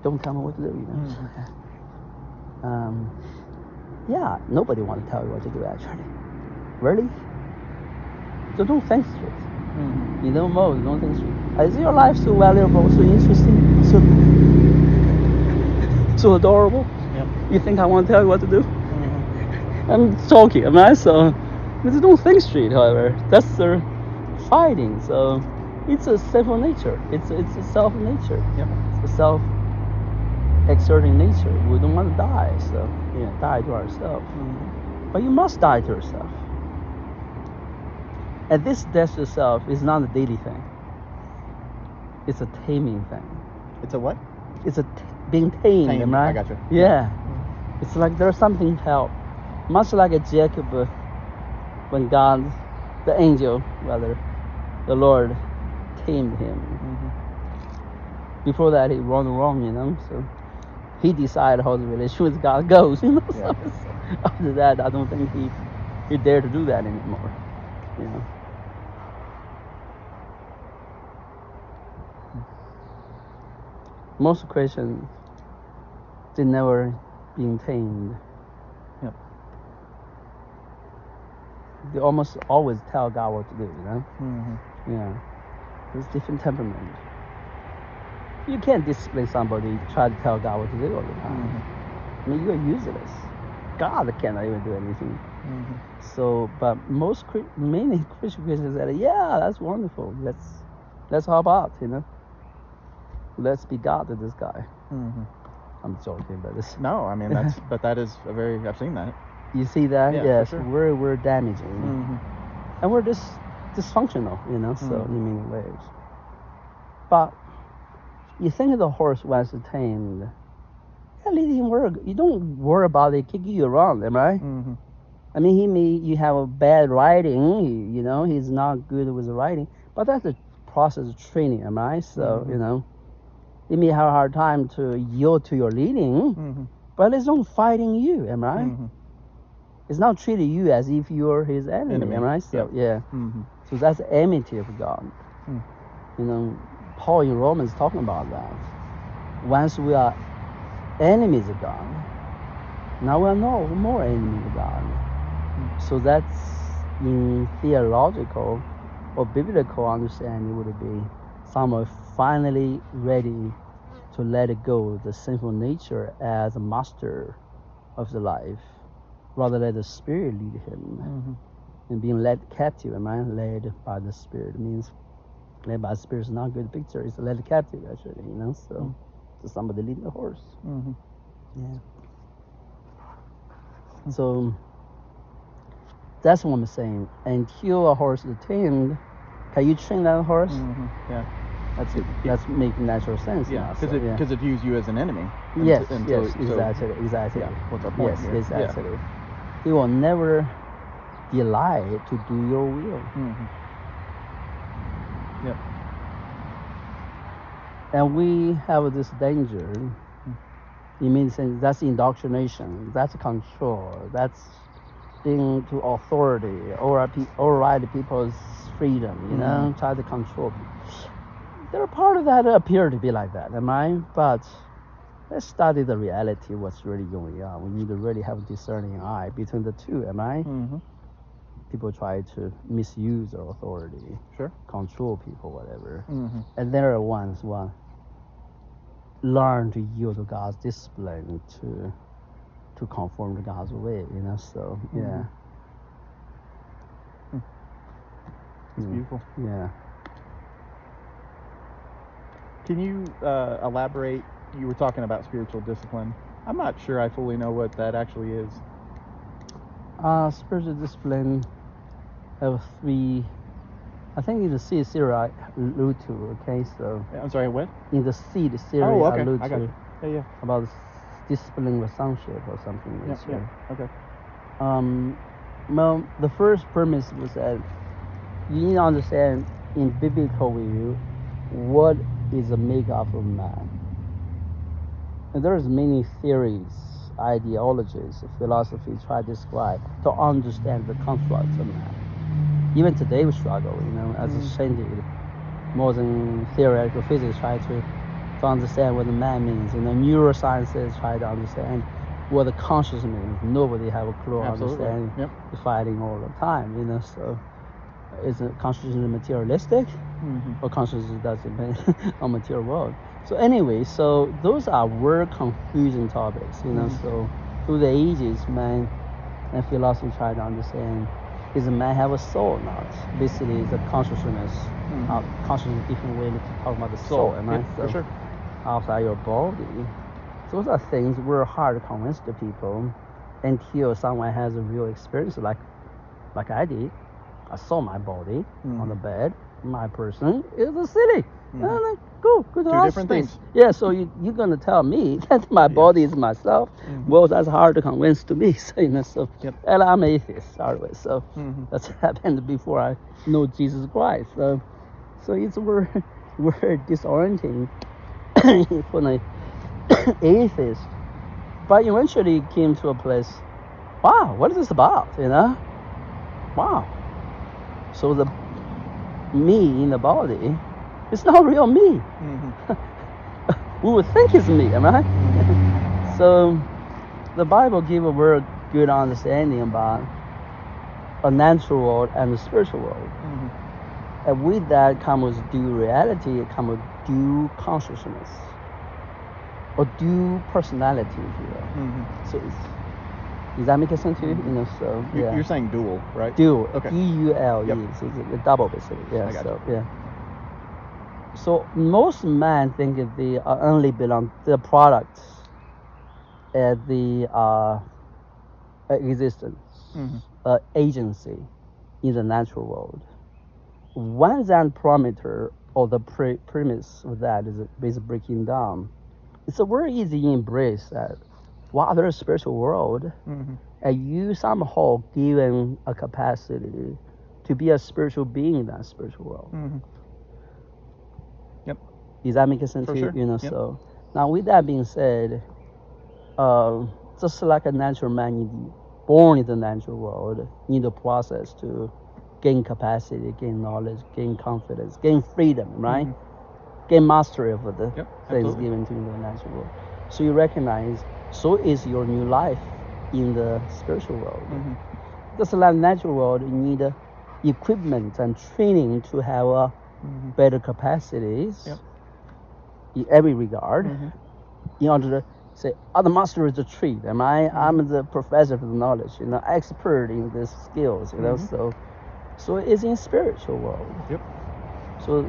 don't tell me what to do. Nobody wants to tell you what to do actually. Really? So don't think straight. Don't think straight. Is your life so valuable, so interesting, so adorable? You think I want to tell you what to do? I'm talking, right? So don't think straight, however. That's the fighting. So it's a sinful nature. It's a self nature. It's a self-exerting nature. We don't want to die, so die to ourselves. But you must die to yourself. And this death to yourself is not a daily thing. It's a taming thing. It's a what? It's being tamed, right? I got you. Yeah. It's like there's something help. Much like a Jacob, when God, the angel, rather, the Lord, tamed him. Before that, he ran wrong, so he decided how the relationship with God goes, So after that, I don't think he dared to do that anymore, Most Christians, they never been tamed. They almost always tell God what to do, There's different temperament. You can't discipline somebody, try to tell God what to do all the time. I mean, you're useless. God cannot even do anything. So, but many Christian Christians say, yeah, that's wonderful. Let's help out, Let's be God to this guy. I'm joking, but this. No, I mean but that is I've seen that. You see that? Yeah, yes, for sure. we're damaging, and we're just dysfunctional, so in many ways. But you think the horse was tamed, let him work. You don't worry about it kicking you around, right? I mean, you have a bad writing, he's not good with writing, but that's a process of training, am I? So, he may have a hard time to yield to your leading, but it's not fighting you, am I? It's not treating you as if you're his enemy, am I? So, yeah. So that's enmity of God. Paul in Romans talking about that. Once we are enemies of God, now we are no more enemies of God. So that's in theological or biblical understanding would be someone finally ready to let go the sinful nature as a master of the life, rather let the Spirit lead him. And being led captive, am I? Led by the Spirit means led by the Spirit is not a good picture. It's led captive actually, So, so somebody leading the horse. Yeah. So that's what I'm saying. Until a horse is tamed, can you train that horse? Yeah. That's making natural sense. Yeah, because it views you as an enemy. Yes, exactly. Yeah, what's our point here? Exactly. Yeah. He will never delight to do your will. Yep. And we have this danger. It means that's indoctrination, that's control, that's being to authority, override people's freedom, try to control people. There are part of that appear to be like that, am I? But let's study the reality, what's really going on. We need to really have a discerning eye between the two, am I? People try to misuse their authority, control people, whatever. And there are ones who learn to yield to God's discipline to conform to God's way, So yeah. It's beautiful. Yeah. Can you elaborate? You were talking about spiritual discipline. I'm not sure I fully know what that actually is. Spiritual discipline have three. I think in the seed series I allude to. Okay, so. I'm sorry, what? In the seed series I allude to. Yeah. About discipline with sonship or something. Okay. Well, the first premise was that you need to understand in biblical view what is the makeup of man. And there's many theories, ideologies, philosophy try to describe to understand the constructs of man. Even today we struggle, as a scientist, modern theoretical physics try to understand what the man means. Neurosciences try to understand what the consciousness means. Nobody have a clue. Understanding. Fighting all the time. So is consciousness materialistic, or consciousness doesn't depend on material world? So anyway, so those are very confusing topics. So through the ages, man and philosophy try to understand: does a man have a soul or not? Basically, it's a consciousness. Consciousness, different way to talk about the soul. Am I? For sure. Outside your body. Those are things very hard to convince the people until someone has a real experience like I did. I saw my body on the bed. My person is a city. Go to the Two different things. Yeah, so you're gonna tell me that my body is myself. Well, that's hard to convince to me. So, and I'm atheist, anyway. So that's happened before I know Jesus Christ. So it's very disorienting for an atheist. But eventually it came to a place, wow, what is this about, Wow. So the me in the body, it's not real me. We would think it's me, am I? So the Bible gives a very good understanding about a natural world and a spiritual world. And with that comes due reality, it comes due consciousness, or due personality, if you will. So does that make sense to you? So you're saying dual, right? Dual. Okay. D-U-L-E. So it's a double, basically. Yeah. I got so you. Yeah. So most men think that they only belong to the product at the existence, agency in the natural world. One that parameter or the premise of that is breaking down. It's a very easy embrace that what other spiritual world, and you somehow given a capacity to be a spiritual being in that spiritual world. Yep. Does that make sense For to you? sure. You know, Yep. so now with that being said, just like a natural man born in the natural world, need a process to gain capacity, gain knowledge, gain confidence, gain freedom, right? Gain mastery over the things absolutely. given to you in the natural world. So you recognize, so is your new life in the spiritual world. Just like natural world, you need equipment and training to have better capacities in every regard, in order to say, the master is the tree, am I? I'm the professor of the knowledge, you know, expert in these skills, you know. So it's in spiritual world. So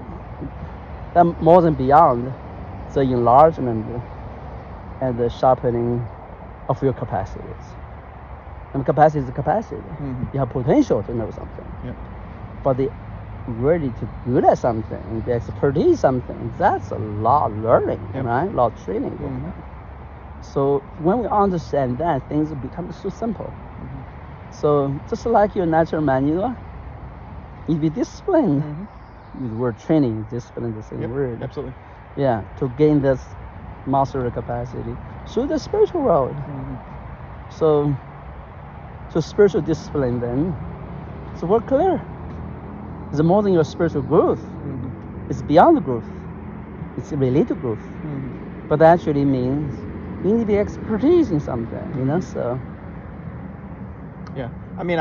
that more than beyond the enlargement and the sharpening of your capacities. And capacity is a capacity. You have potential to know something. But the ready to good at something, the expertise something, that's a lot of learning, right? A lot of training. So when we understand that, things become so simple. So just like your natural manual, if you discipline, use the word training, discipline, the same word. Absolutely. Yeah, to gain this mastery capacity. So the spiritual world. So spiritual discipline then, so we're clear. It's more than your spiritual growth. It's beyond the growth. It's related to growth. But that actually means you need the expertise in something, you know, so. Yeah, I mean,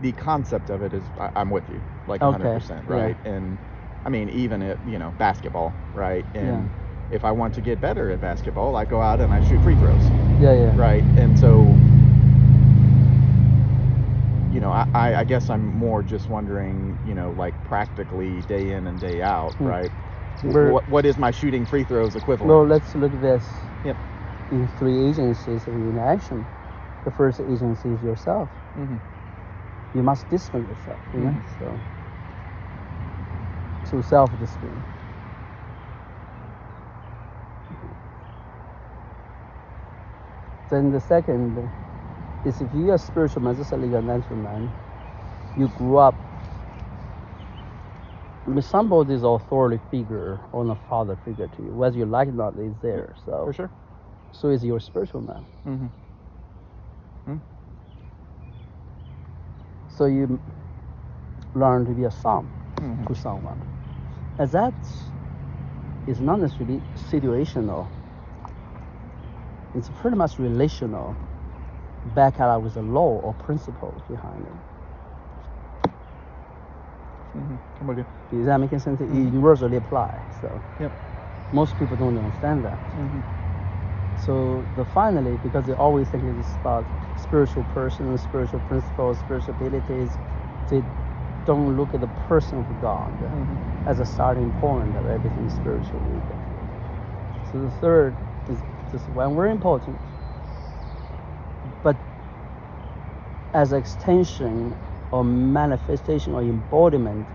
the concept of it is, I'm with you, like 100%, right? And I mean, even at, you know, basketball, right? And if I want to get better at basketball, I go out and I shoot free throws. Right? And so, you know, I guess I'm more just wondering, you know, like practically day in and day out, right? What is my shooting free throws equivalent? Well, let's look at this. In 3 agencies in action. The first agency is yourself. You must discipline yourself, you know? So self-discipline. Then the second is, if you're a spiritual man, just like a natural man, you grew up with somebody's authority figure or a father figure to you, whether you like it or not, is there. So for sure. So is your spiritual man. So you learn to be a son to someone, and that is not necessarily situational. It's pretty much relational, backed up with a law or principle behind it. I'm with you. Does that make sense? It universally applies. So most people don't understand that. So finally, because they always think it's about spiritual person, spiritual principles, spiritual abilities, they don't look at the person of God as a starting point of everything spiritual. So the third is just one very important, but as an extension or manifestation or embodiment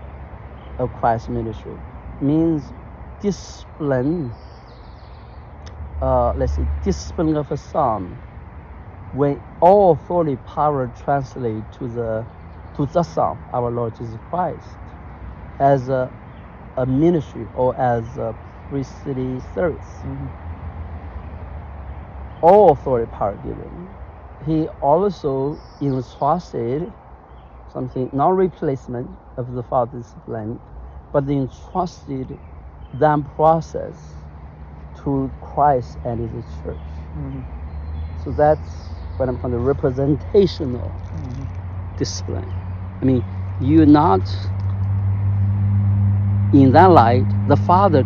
of Christ's ministry, means discipline. Let's say discipline of a son, when all authority power translate to the Son, our Lord Jesus Christ, as a ministry or as a priestly service. All authority power given. He also entrusted something, not replacement of the Father's discipline, but entrusted that process to Christ and His church. So that's what I'm calling the representational discipline. I mean, you're not in that light. The Father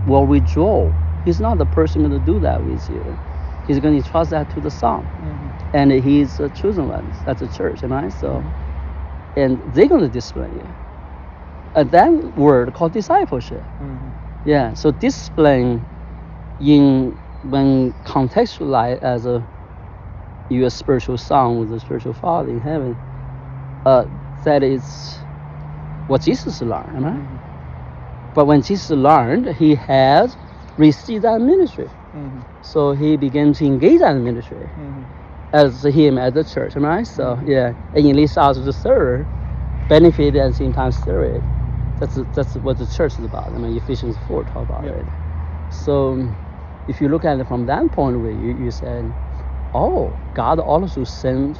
will withdraw. He's not the person going to do that with you. He's going to entrust that to the Son, and He's the chosen ones. That's the church, right? So, and they're going to discipline you. And that word called discipleship. Yeah. So discipline, when contextualized as you're a spiritual son with a spiritual father in heaven, that is what Jesus learned, right? But when Jesus learned, He had receive that ministry. So he began to engage that ministry as him at the church, right? So yeah, and enlist us to serve, benefit at the same time serve it. That's what the church is about. I mean, Ephesians 4 talk about it. So if you look at it from that point of view, you said, oh, God also sent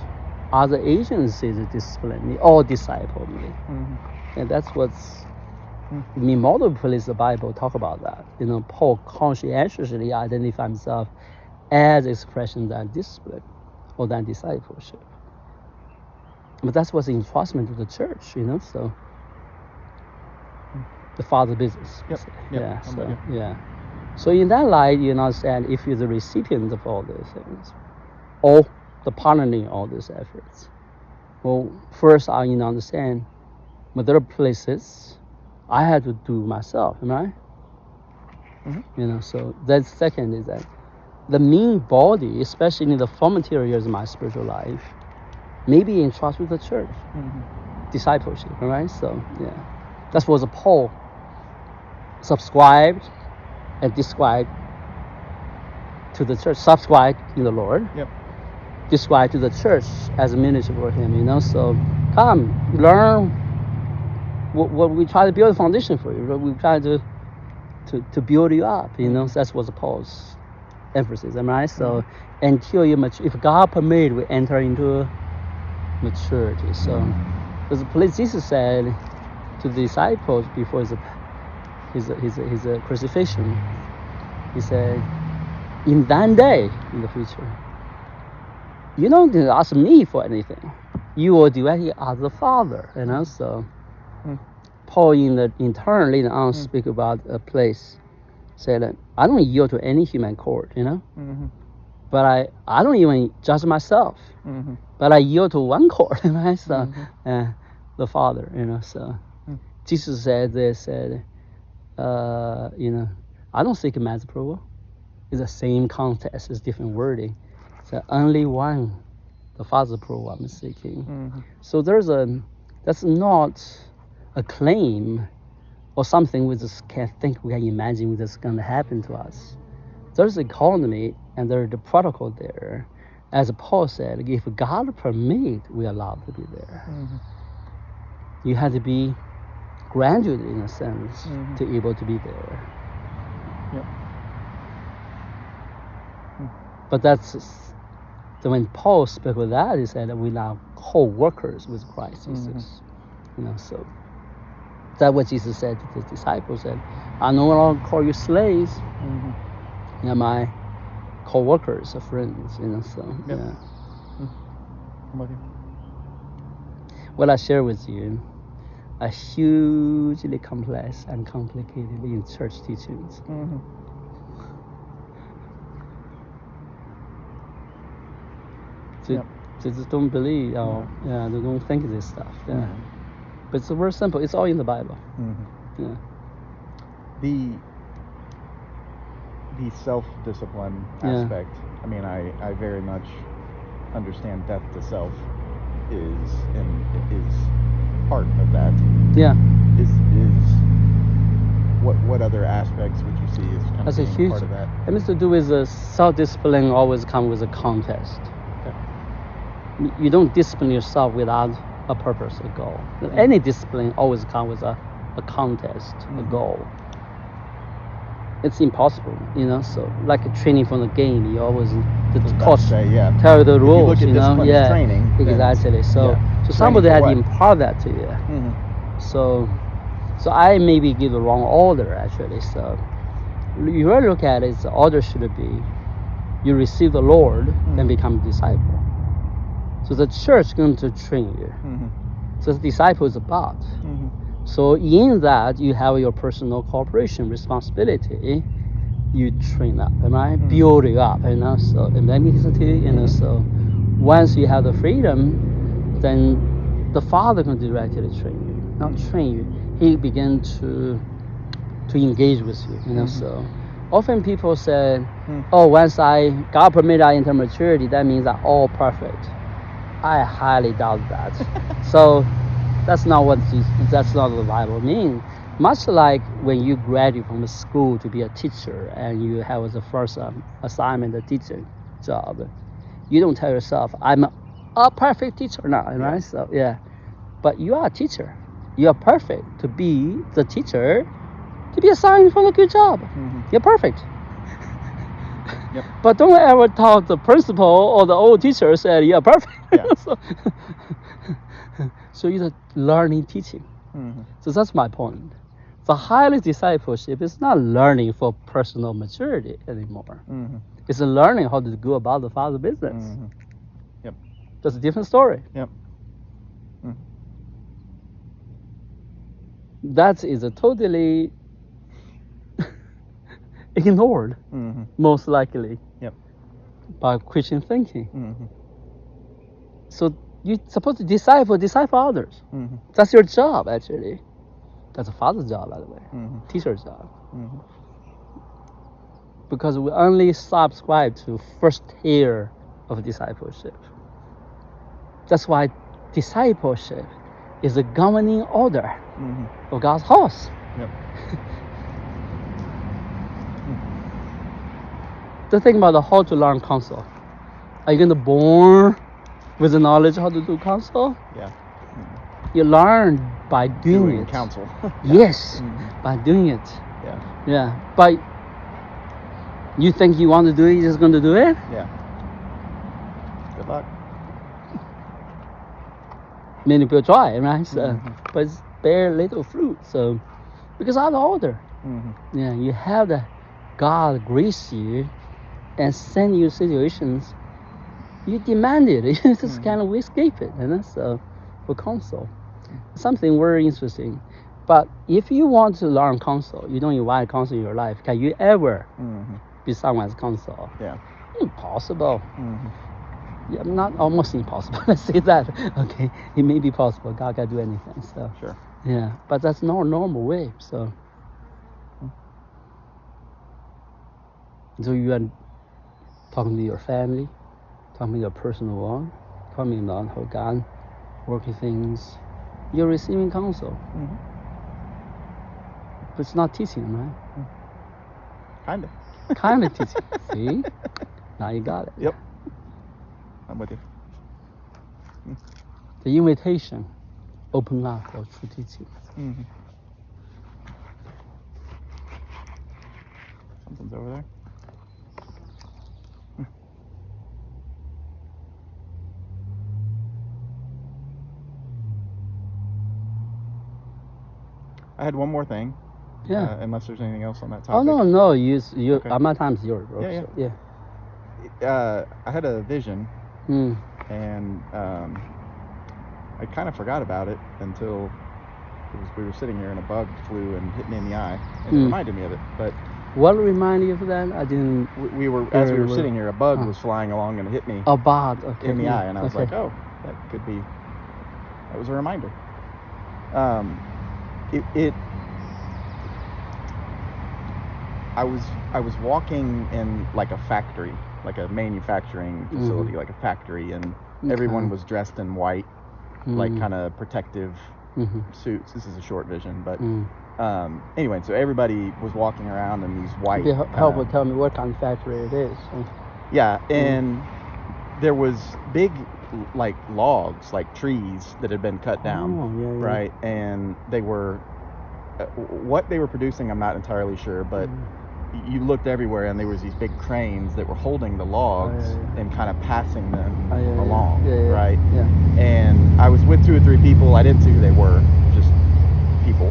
other agencies to discipline me or disciple me. And that's what's I mean, multiple places the Bible talk about that. You know, Paul conscientiously identified himself as expression of that discipline or that discipleship. But that's what's entrustment to the church, you know, so the Father's business. So in that light, you understand if you're the recipient of all these things, or the partnering all these efforts. Well, first I understand, but there are places I had to do myself, right? You know, so that second is that the mean body, especially in the formative years of my spiritual life, may be in trust with the church, discipleship, right? So yeah, that's what Paul subscribed and described to the church, subscribed in the Lord, described to the church as a ministry for him, you know. So come, learn what we try to build a foundation for you. We try to build you up, you know. That's what Paul's emphasis, right? So until you mature, if God permit, we enter into maturity. So there's a place Jesus said to the disciples before his crucifixion. He said, in that day, in the future, you don't need to ask me for anything. You will directly ask the Father, you know. So Paul in turn later on speak about a place, said that I don't yield to any human court, you know. But I don't even judge myself. But I yield to one court, right? So the Father, you know. So Jesus said you know, I don't seek man's approval. It's the same context, it's different wording. So only one, the Father's approval I'm seeking. So that's not a claim or something we just can't think, we can imagine that's going to happen to us. There's economy and there's the protocol there. As Paul said, if God permit, we are allowed to be there. You have to be graduate in a sense to be able to be there. But that's so when Paul spoke with that, he said that we now co-workers with Christ Jesus. You know, so that's what Jesus said to his disciples. Said, I no longer call you slaves. You're my co-workers, or friends. You know, so What I share with you are hugely complex and complicated in church teachings. They just don't believe, or they don't think this stuff. But it's very simple. It's all in the Bible. The self-discipline aspect. I mean, I very much understand death to self is part of that. Is what other aspects would you see as kind of being part of that? It has to do with self-discipline. Always come with a contest. You don't discipline yourself without a purpose, a goal. Any discipline always comes with a contest, a goal. It's impossible, you know. So like a training from the game, you always the coach tell the rules, you know. Training, exactly. So somebody had to impart that to you. So I maybe give the wrong order actually. So you really look at it, the order should be you receive the Lord and become a disciple. So the church is going to train you. So the disciple is about. So in that you have your personal cooperation responsibility. You train up, right? Building up, you know. So amenity, you know. So once you have the freedom, then the Father can directly train you, not train you. He begin to engage with you, you know. So often people say, "Oh, once God permit I enter maturity, that means I'm all perfect." I highly doubt that. So that's not what the Bible means. Much like when you graduate from school to be a teacher and you have the first assignment, a teaching job, you don't tell yourself, I'm a perfect teacher now, right? Yeah. So, yeah. But you are a teacher. You are perfect to be the teacher, to be assigned for a good job. You're perfect. Yep. But don't ever tell the principal or the old teacher said you're perfect. Yeah. So you're learning teaching. So that's my point. The highly discipleship is not learning for personal maturity anymore. It's learning how to go about the Father's business. Yep. That's a different story. Yep. That is a totally ignored, most likely, by Christian thinking. So you're supposed to disciple others. That's your job, actually. That's a father's job, by the way. Teacher's job. Because we only subscribe to first tier of discipleship. That's why discipleship is a governing order of God's house. Yep. The thing about the how to learn counsel. Are you going to born with the knowledge how to do counsel? Yeah. You learn by doing it. Counsel. Yes, by doing it. Yeah. Yeah. But you think you want to do it, you're just going to do it? Yeah. Good luck. Many people try, right? So, but it's bear little fruit. So, because out of order. Yeah, you have the God grace you and send you situations. You demand it. You just kind of escape it, So, for counsel, something very interesting. But if you want to learn counsel, you don't invite counsel in your life. Can you ever be someone's counsel? Yeah. Impossible. Yeah, not almost impossible. Let's say that. Okay, it may be possible. God can do anything. So Sure. yeah, but that's not a normal way. So you are talking to your family, talking to your personal one, talking about how God working things. You're receiving counsel. But it's not teaching, right? Kind of. Kind of teaching. See? Now you got it. Yep. I'm with you. The invitation open up for true teaching. Something's over there. I had one more thing. Yeah. Unless there's anything else on that topic. Oh no, you. Okay. My time's yours, bro. Yeah, So, yeah. I had a vision, and I kind of forgot about it until we were sitting here and a bug flew and hit me in the eye, and it reminded me of it. But what reminded you of that? I didn't. We were sitting here, a bug was flying along and it hit me a bug, okay, in the eye, and I was okay. like, oh, that was a reminder. I was walking in like a factory, like a manufacturing facility, like a factory, and everyone was dressed in white, like kind of protective suits. This is a short vision, but anyway, so everybody was walking around in these white. Help tell me what kind of factory it is. Yeah, and there was big like logs, like trees that had been cut down, right? And they were what they were producing, I'm not entirely sure, but you looked everywhere and there was these big cranes that were holding the logs and kind of passing them along, right? Yeah. And I was with 2 or 3 people. I didn't see who they were, just people,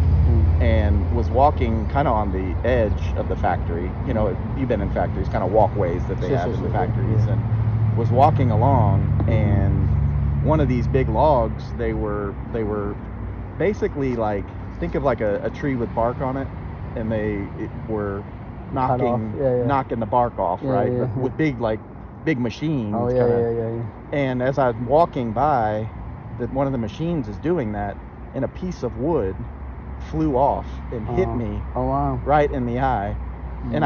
and was walking kind of on the edge of the factory. You know, you've been in factories, kind of walkways that they have in the factories, and was walking along, and one of these big logs, they were basically like, think of like a tree with bark on it, and they were knocking the bark off, right? With big machines. And as I was walking by, one of the machines is doing that, and a piece of wood flew off and hit me right in the eye. And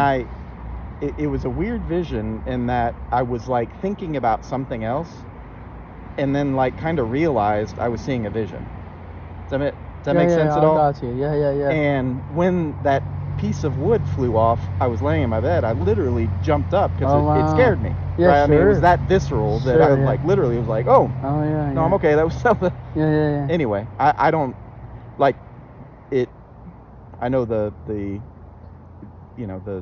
it was a weird vision in that I was like thinking about something else, and then like kind of realized I was seeing a vision. Does that make sense at all? I got you. Yeah. And when that piece of wood flew off, I was laying in my bed. I literally jumped up because it scared me. Yeah, right? sure. I mean, it was that visceral that I yeah. like literally was like, oh, yeah. I'm okay. That was something. Yeah. Anyway, I don't like it. I know the the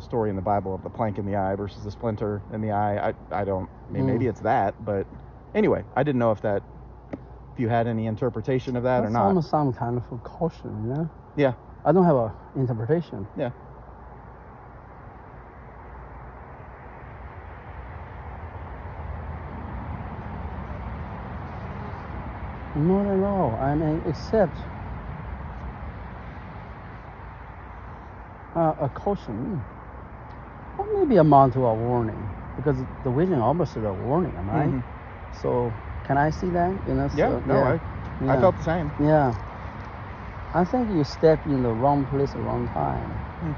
story in the Bible of the plank in the eye versus the splinter in the eye. I don't. I mean, maybe it's that, but anyway, I didn't know if you had any interpretation of that or not. That's almost some kind of a caution, you know? Yeah. I don't have a interpretation. Yeah. Not at all. I mean, except a caution, or maybe amount to a warning, because the vision almost is a warning, right? Mm-hmm. So can I see that? I felt the same. Yeah. I think you step in the wrong place at the wrong time.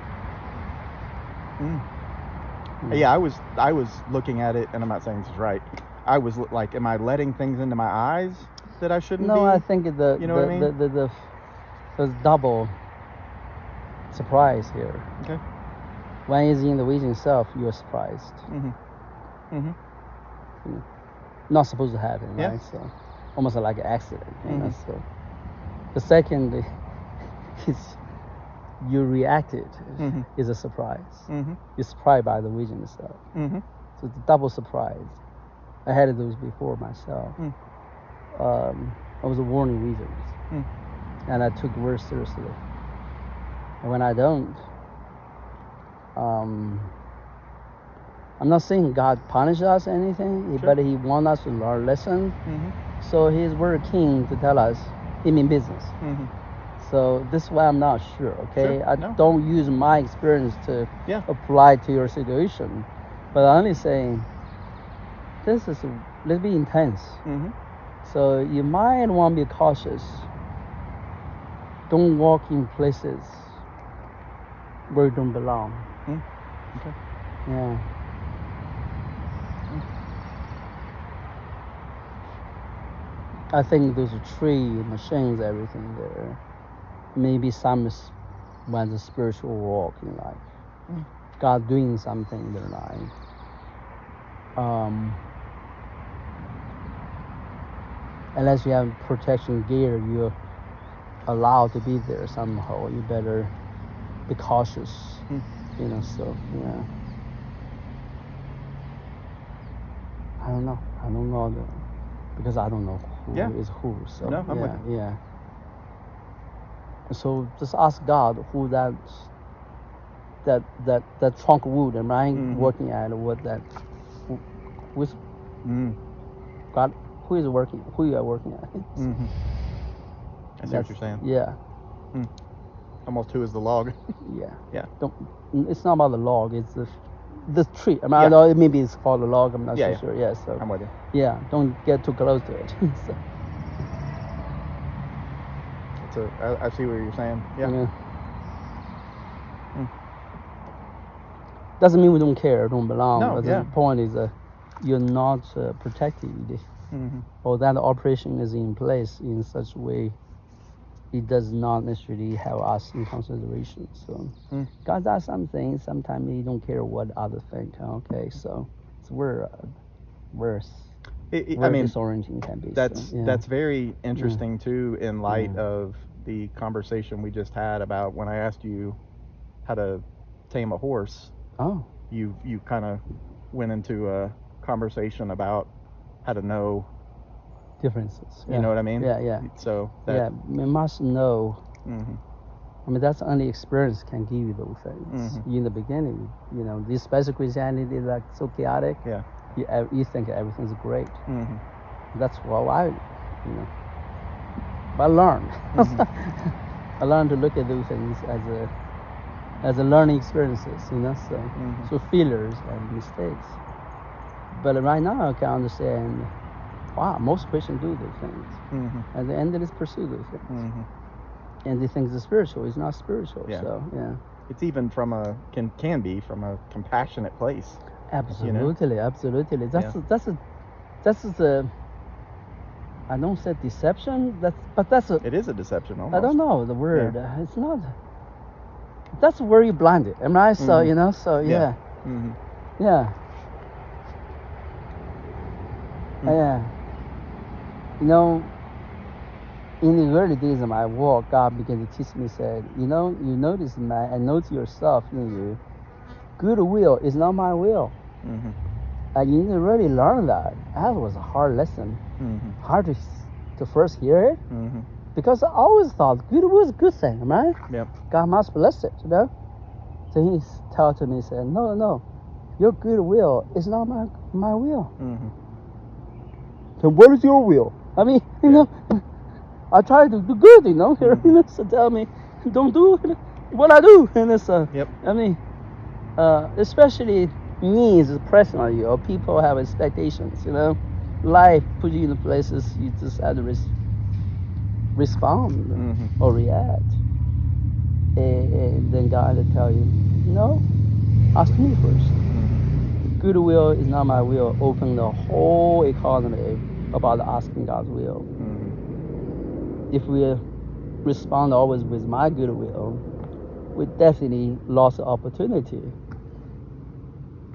Yeah, I was looking at it, and I'm not saying this is right. I was like, am I letting things into my eyes that I shouldn't be? No, I think what I mean? There's double surprise here. Okay. When it's in the vision itself, you're surprised. Not supposed to happen, right? So almost like an accident. So the second is you reacted is a surprise. You're surprised by the vision itself. So it's a double surprise. I had those before myself. I was warning visions, and I took it very seriously. And when I don't, I'm not saying God punish us or anything, but He wants us to learn a lesson. So He's very keen to tell us, He mean business. So this is why I'm not sure, okay? Don't use my experience to apply to your situation. But I'm only saying, let's be intense. So you might want to be cautious. Don't walk in places where you don't belong. Okay. Yeah. I think those tree machines, everything there, maybe some is when the spiritual walk in life. God doing something in their life. Unless you have protection gear, you're allowed to be there somehow. You better be cautious. So yeah. I don't know because I don't know who is who. So I'm with you. Yeah. So just ask God who that trunk wood am I working at, what that who is God, who is working, who you are working at. I see what you're saying. Yeah. Almost who is the log. Yeah. It's not about the log, it's the tree. I mean, I know maybe it's called a log, I'm not so sure. Yeah, so I'm with you. Yeah, don't get too close to it. So I see what you're saying. Yeah. Doesn't mean we don't care, don't belong. No, but the point is you're not protected, or that operation is in place in such a way it does not necessarily have us in consideration. So God does something, sometimes He don't care what others think. Okay, so it's where disorienting can be. That's very interesting too, in light of the conversation we just had about when I asked you how to tame a horse. Oh. You kind of went into a conversation about how to know differences. You know what I mean? Yeah. So we must know. I mean, that's only experience can give you those things. In the beginning, this special Christianity is like so chaotic. Yeah. You think everything's great. That's what I learned. I learned to look at those things as a learning experiences, so failures and mistakes. But right now I can understand, wow, most Christians do those things. At the end they just pursue those things. And they think it's spiritual. It's not spiritual. Yeah. So yeah. It's even can be from a compassionate place. Absolutely. That's the I don't say deception. That's a. It is a deception. Almost. I don't know the word. Yeah. It's not. That's where you blinded, am I? So you know. So yeah. Yeah. Yeah. You know, in the early days of my walk, God began to teach me. Said, you know, you notice, man, and note yourself in you. Good will is not my will. And you need to really learn that. That was a hard lesson. Hard to first hear it. Because I always thought good will is a good thing, right? Yep. God must bless it, you know? So he told to me, said, no, your good will is not my will. So what is your will? I mean, you know, I try to do good, you know? You know, so tell me, don't do what I do. And it's, I mean, especially me as a person, you know, people have expectations, you know. Life puts you in places you just have to respond or react. And then God will tell you, no, ask me first. Goodwill is not my will. Open the whole economy about asking God's will. If we respond always with my goodwill, we definitely lost the opportunity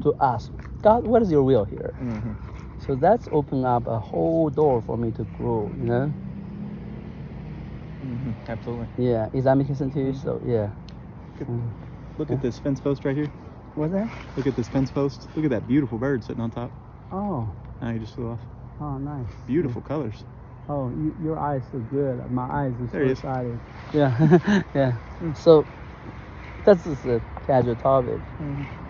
to ask God, what is your will here? So that's opened up a whole door for me to grow, you know. Absolutely. Yeah, is that making sense to you? So yeah. Look at this fence post right here. What's that? Look at this fence post. Look at that beautiful bird sitting on top. Oh. Now he just flew off. Oh, nice. Beautiful colors. Oh, your eyes are good. My eyes are so excited. Yeah, yeah. So that's just a casual topic.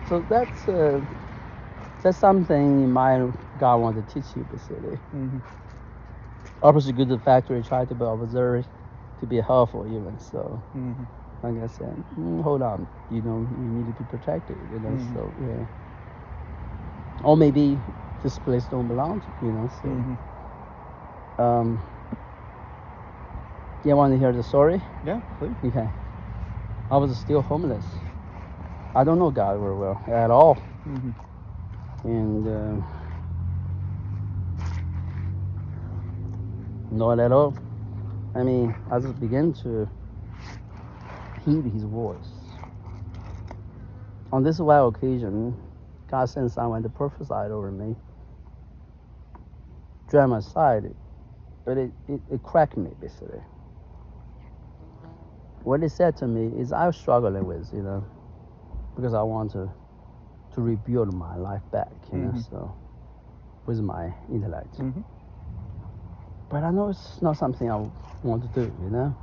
So that's something in mind God wants to teach you, basically. Obviously, go to the factory, try to be observed, to be helpful even. So, like I said, hold on, you know, you need to be protected, you know. So yeah. Or maybe this place don't belong to you, you know. So, you want to hear the story? Yeah, please. Okay. I was still homeless. I don't know God very well at all. And not at all. I mean, I just began to heed his voice. On this one occasion, God sent someone to prophesy over me. Drew my aside, but it cracked me, basically. What it said to me is I was struggling with, you know, because I want to rebuild my life back, you know, so with my intellect. But I know it's not something I want to do, you know.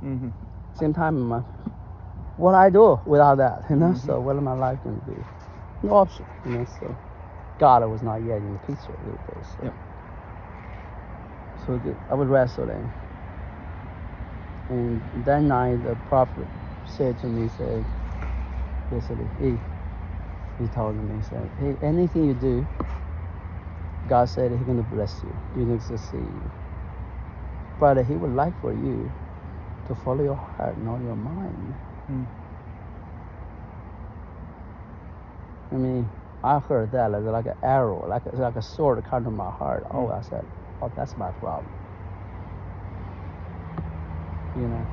Same time, what I do without that, you know. So what is my life going to be? No option, you know. So God was not yet in the picture those days. So, I was wrestling, and that night the prophet said to me, said, basically, he told me, said, hey, anything you do, God said He's going to bless you. You're going to succeed. But He would like for you to follow your heart, not your mind. I mean, I heard that like an arrow, like a sword cut to my heart. Oh, I said, oh, that's my problem. You know,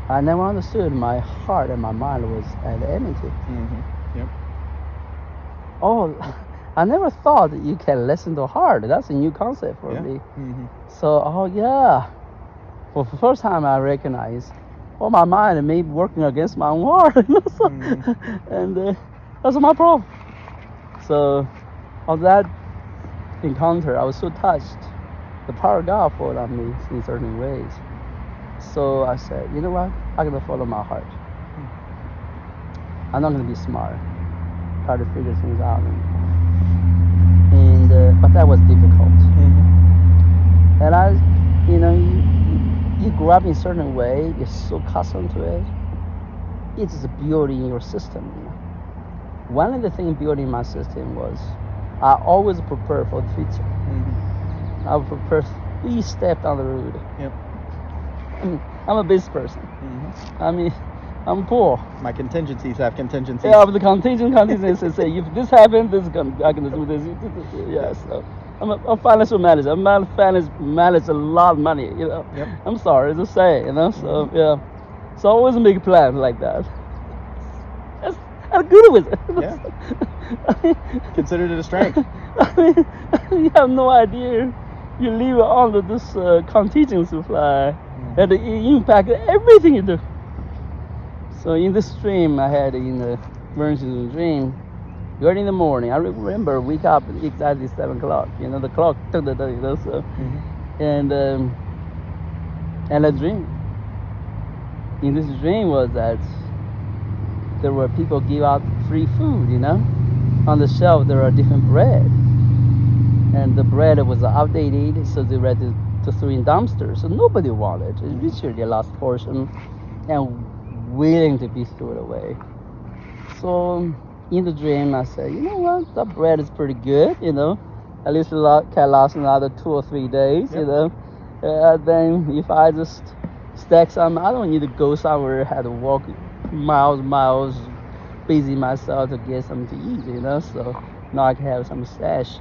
I never understood my heart and my mind was at enmity. Oh, I never thought that you can listen to heart. That's a new concept for me. So, for the first time I recognized, my mind may be working against my own heart. And that's my problem. So, on that encounter, I was so touched. The power of God fall on me in certain ways. So I said, you know what? I'm going to follow my heart. I'm not going to be smart. Try to figure things out. But that was difficult. And you know, you grew up in a certain way. You're so accustomed to it. It's just building your system. One of the things building my system was I always prepare for the future. I would prepare 3 steps down the road. I'm a business person. I mean, I'm poor. My contingencies have contingencies. Yeah, but the contingencies say if this happens, I can do this. Yeah, so I'm a financial manager. I'm manage a lot of money. Yep. I'm sorry to say. So yeah. So I always make plans like that. I'm good with it. Yeah. Considered it a strength. I mean, you have no idea. You live under this contingency fly, and it impact everything you do. So in this dream I had in the emergency dream, early in the morning, I remember wake up exactly 7 o'clock. The clock, so, and a dream. In this dream was that there were people give out free food. On the shelf there are different bread, and the bread was outdated, so they ready to throw in dumpsters. So nobody wanted. It's literally the last portion, and willing to be thrown away. So in the dream, I said, you know what, that bread is pretty good. At least can last another 2 or 3 days. Yep. Then if I just stack some, I don't need to go somewhere. Had to walk miles, busy myself to get something to eat. So now I can have some stash,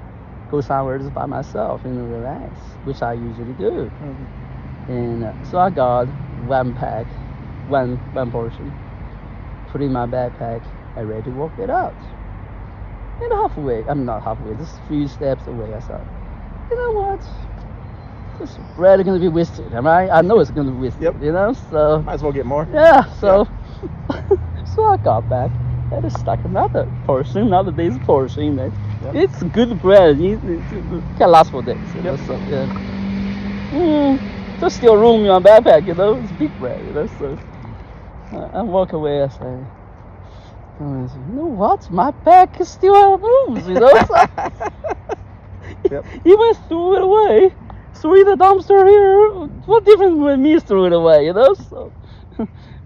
go somewhere just by myself and relax, which I usually do. And so I got one portion, put in my backpack, and ready to walk it out. And I'm not halfway, just a few steps away, I thought, you know what? This bread is gonna be wasted. I know it's gonna be wasted. Yep. So might as well get more. Yeah. So so I got back and I stuck another day's portion. It's good bread. It can last for days. So yeah. There's still room in my backpack. It's big bread. So I walk away. I say, you know what? My bag still have room. Yep. Even threw it away. Threw in the dumpster here. What difference when me threw it away?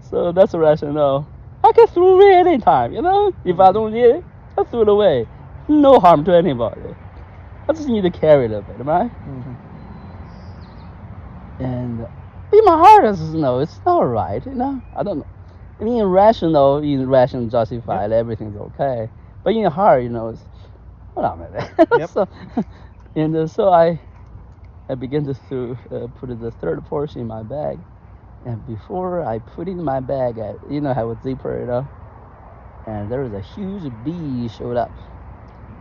So that's a rationale. I can throw it anytime. If I don't need it, I throw it away. No harm to anybody. I just need to carry it a bit, right? And in my heart, I just know it's not right. I don't know. I mean, irrational justified, everything's okay. But in your heart, it's what am I? Yep. So I began to put the third portion in my bag, and before I put it in my bag, I have a zipper, and there was a huge bee showed up.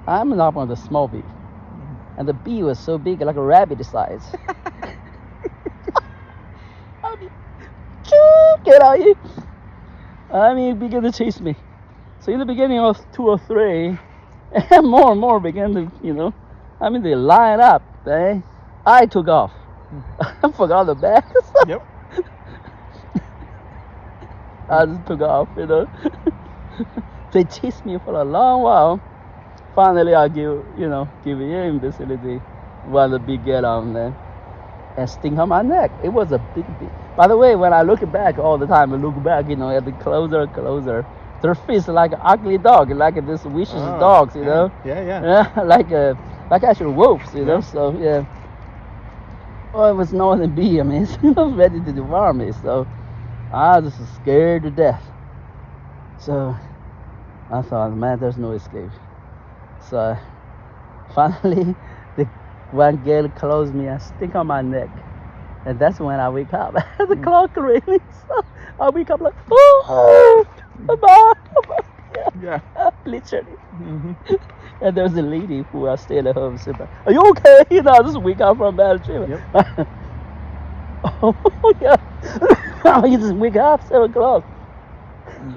I'm not one of the small bee, and the bee was so big, like a rabbit size. Get out here! It began to chase me. So in the beginning of 2 or 3, and more began to, they line up. I took off. I forgot the bag. Yep. I just took off. They chased me for a long while. Finally, I give in basically when the bee get on there and sting on my neck. It was a big bee. By the way, when I look back all the time, at the closer, their face like an ugly dog, like this vicious dogs, Yeah. like actual wolves, So yeah. Oh, it was northern bee. It was ready to devour me. So I was just scared to death. So I thought, man, there's no escape. So finally, the one girl closed me and stick on my neck. And that's when I wake up. The clock ringing. So I wake up like, oh, bye. Yeah. Literally. And there's a lady who stayed at home said, are you okay? I just wake up from bad dream. Yep. Oh, yeah. You just wake up 7 o'clock.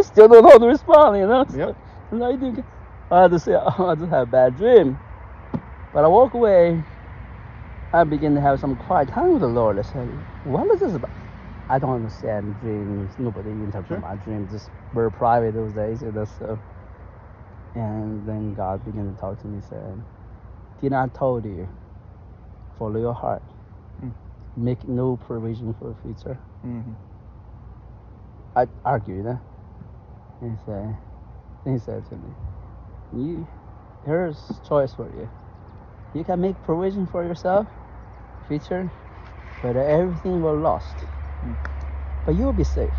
Still don't know how to respond, Yep. So I think I just say, I just have a bad dream. But I walk away. I begin to have some quiet time with the Lord. I said, what is this about? I don't understand dreams. Nobody interprets my dreams. Just very private those days. So. And then God began to talk to me and said, did I told you, follow your heart. Make no provision for the future. I argued. And he said to me, here's choice for you. You can make provision for yourself, future, but everything will lost. But you will be safe.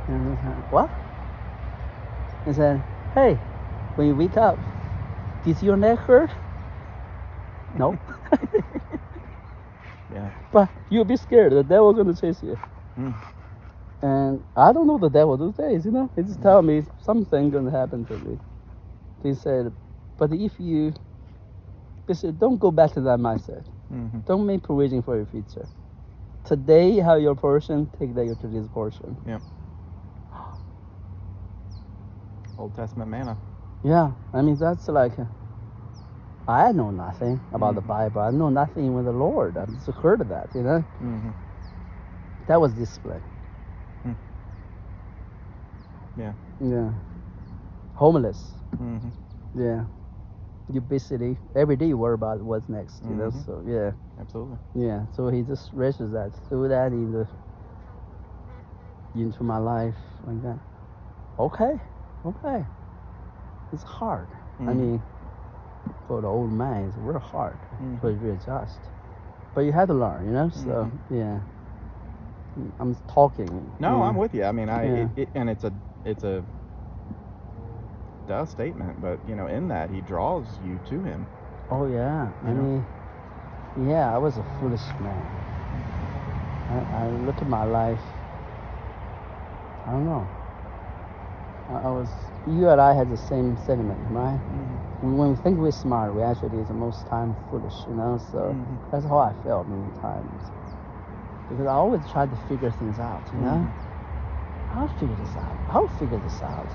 And I said, what? He said, hey, when you wake up, did your neck hurt? No. Yeah. But you'll be scared. The devil's gonna chase you. And I don't know the devil those days, you know. He just tell me something gonna happen to me. He said, but if you, he said, don't go back to that mindset. Don't make provision for your future. Today you have your portion, take that your today's portion. Yeah. Old Testament manna. Yeah, I mean that's like, I know nothing about the Bible. I know nothing with the Lord. I just heard of that, you know. That was discipline. Yeah. Yeah. Homeless. Yeah. You basically every day you worry about what's next, you know. So yeah. Absolutely. Yeah. So he just registers that, threw that into my life like that. Okay. It's hard. I mean, for the old man, it's real hard to readjust. But you had to learn, you know. So yeah. I'm talking. No, I'm with you. I mean, Yeah. and it's a duh statement, but you know, in that he draws you to him. Oh yeah. You I know? mean, yeah, I was a foolish man. I look at my life. I don't know. I was. You and I had the same sentiment, right? When we think we're smart, we actually is the most time foolish, you know. So that's how I felt many times. Because I always tried to figure things out, you know. I'll figure this out.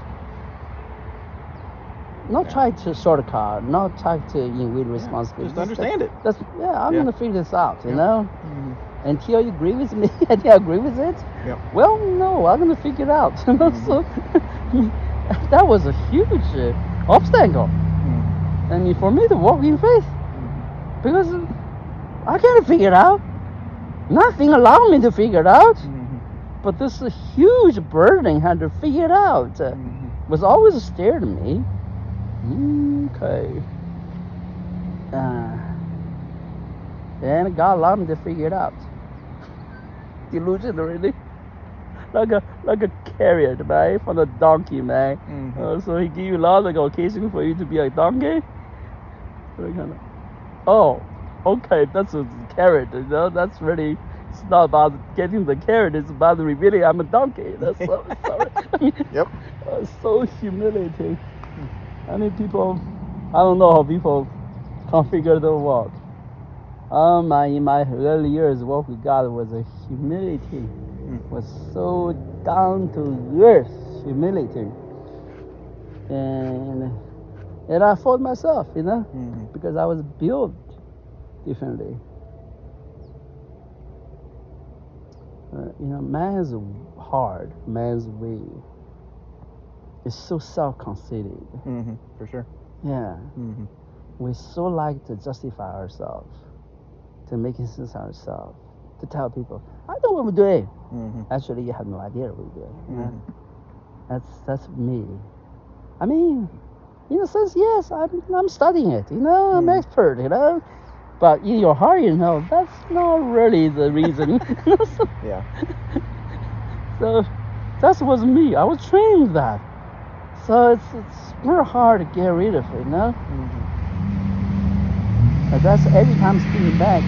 Not try to shortcut, not try to evade responsibility. Just understand it. I'm gonna figure this out, you know. Until you agree with me, until I agree with it. Yeah. Well, no, I'm gonna figure it out. You know? So that was a huge obstacle. I mean, for me to walk in faith, because I can't figure it out. Nothing allowed me to figure it out. But this huge burden had to figure it out. Was always scared me. Okay. And God allowed me to figure it out. Delusion, really. Like a carrot, man, from a donkey, man. So he gave you a lot of occasion for you to be a donkey. So kind of, oh, okay, that's a carrot. You know, that's really. It's not about getting the carrot. It's about revealing I'm a donkey. That's so sorry. I mean, so humiliating. I mean, people. I don't know how people configure the walk. In my early years, walk with God was a humility. Was so down to earth humility. And I fought myself, you know, because I was built differently. You know, man's heart, man's way is so self-conceited. For sure. Yeah. We so like to justify ourselves, to make sense of ourselves, to tell people, I know what we're doing. Actually, you have no idea what we're doing. You know? That's me. I mean, in a sense, yes, I'm studying it. You know, I'm expert. You know, but in your heart, you know, that's not really the reason. Yeah. So that was me. I was trained that. So it's very hard to get rid of it, you know. And that's every time thinking back.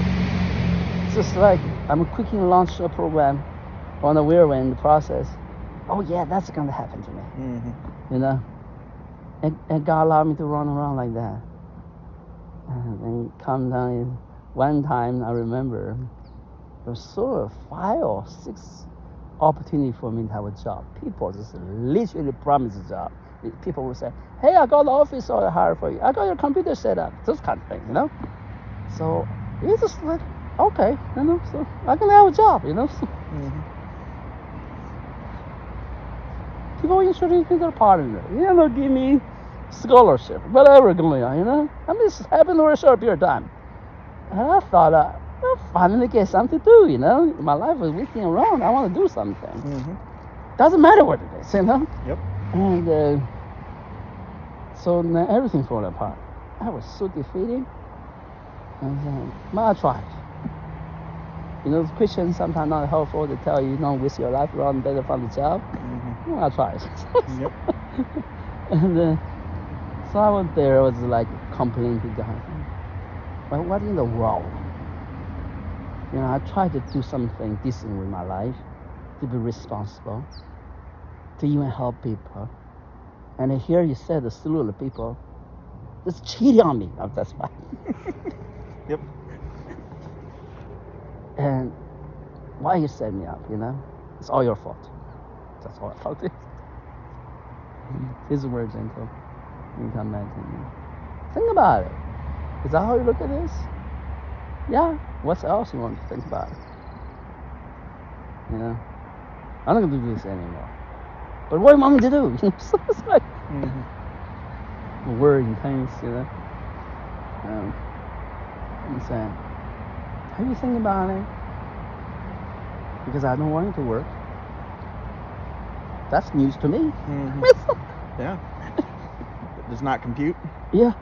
It's just like I'm quickly launch a program on the whirlwind in the process. Oh yeah, that's gonna happen to me. You know. And God allowed me to run around like that. And then come down. One time I remember there was sort of 5 or 6 opportunity for me to have a job. People just literally promise a job. People will say, hey, I got the office or hire for you. I got your computer set up. Those kind of things, you know. So it's just like, okay, you know, so I can have a job, you know. So, people introduce me to their partner, you know, give me scholarship, whatever going on, you know. I mean, this happened over a short period of time. And I thought, I'll finally get something to do, you know. My life was wasting around. I want to do something. Doesn't matter what it is, you know. Yep. And so now everything fell apart. I was so defeated. And but I tried. You know, Christians sometimes not helpful to tell you don't waste your life around better find a job. Well, I tried. Yep. And so I was there. I was like complaining to God. well, what in the world? You know, I try to do something decent with my life, to be responsible, to even help people. And here you said the slew of people just cheating on me. Oh, that's why. Yep. And why you set me up, you know? It's all your fault. That's all I talk to you. His word gentle. You come back to me. Think about it. Is that how you look at this? Yeah. What else you want to think about? You know? I'm not gonna do this anymore. But what do you want me to do? So it's like word intense, you know. I'm saying, have you think about it? Because I don't want you to work. That's news to me. Yeah. It does not compute. Yeah.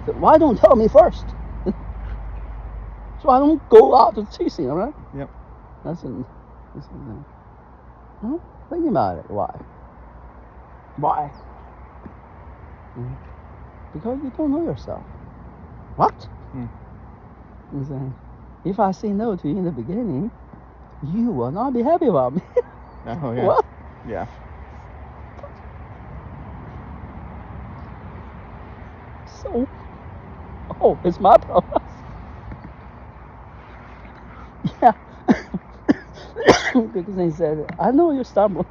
So why don't tell me first? So I don't go out to chasing, all right? Yep. That's it. Huh? Think about it. Why? Why? Because you don't know yourself. What? I'm saying, if I say no to you in the beginning, you will not be happy about me. Oh, yeah. What? Yeah. So, oh, it's my problem. Yeah. Because he said, I know you're stubborn.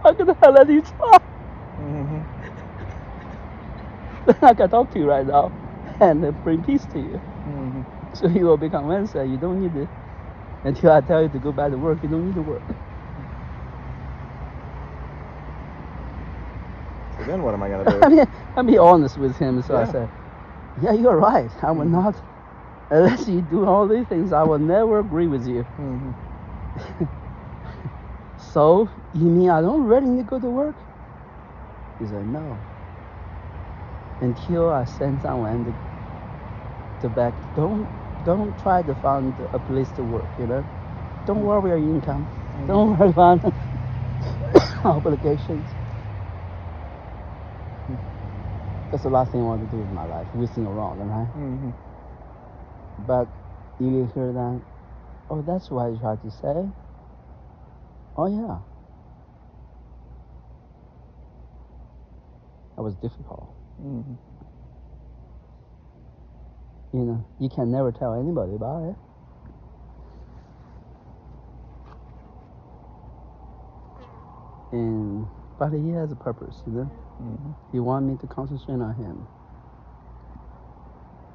How can I let you talk? Then I can talk to you right now and bring peace to you. So you will be convinced that you don't need it. Until I tell you to go back to work, you don't need to work. So then what am I going to do? I mean, I'm being honest with him. So I Yeah. said, yeah, you're right. I will not, unless you do all these things, I will never agree with you. So, you mean I don't really need to go to work? He said, no. Until I send someone to back, don't try to find a place to work, you know? Don't worry about your income. Don't worry about obligations. That's the last thing I want to do with my life. Everything wrong, right? But you hear that? Oh, that's what I tried to say? Oh, yeah. That was difficult. You know, you can never tell anybody about it. But he has a purpose, you know? He wants me to concentrate on him,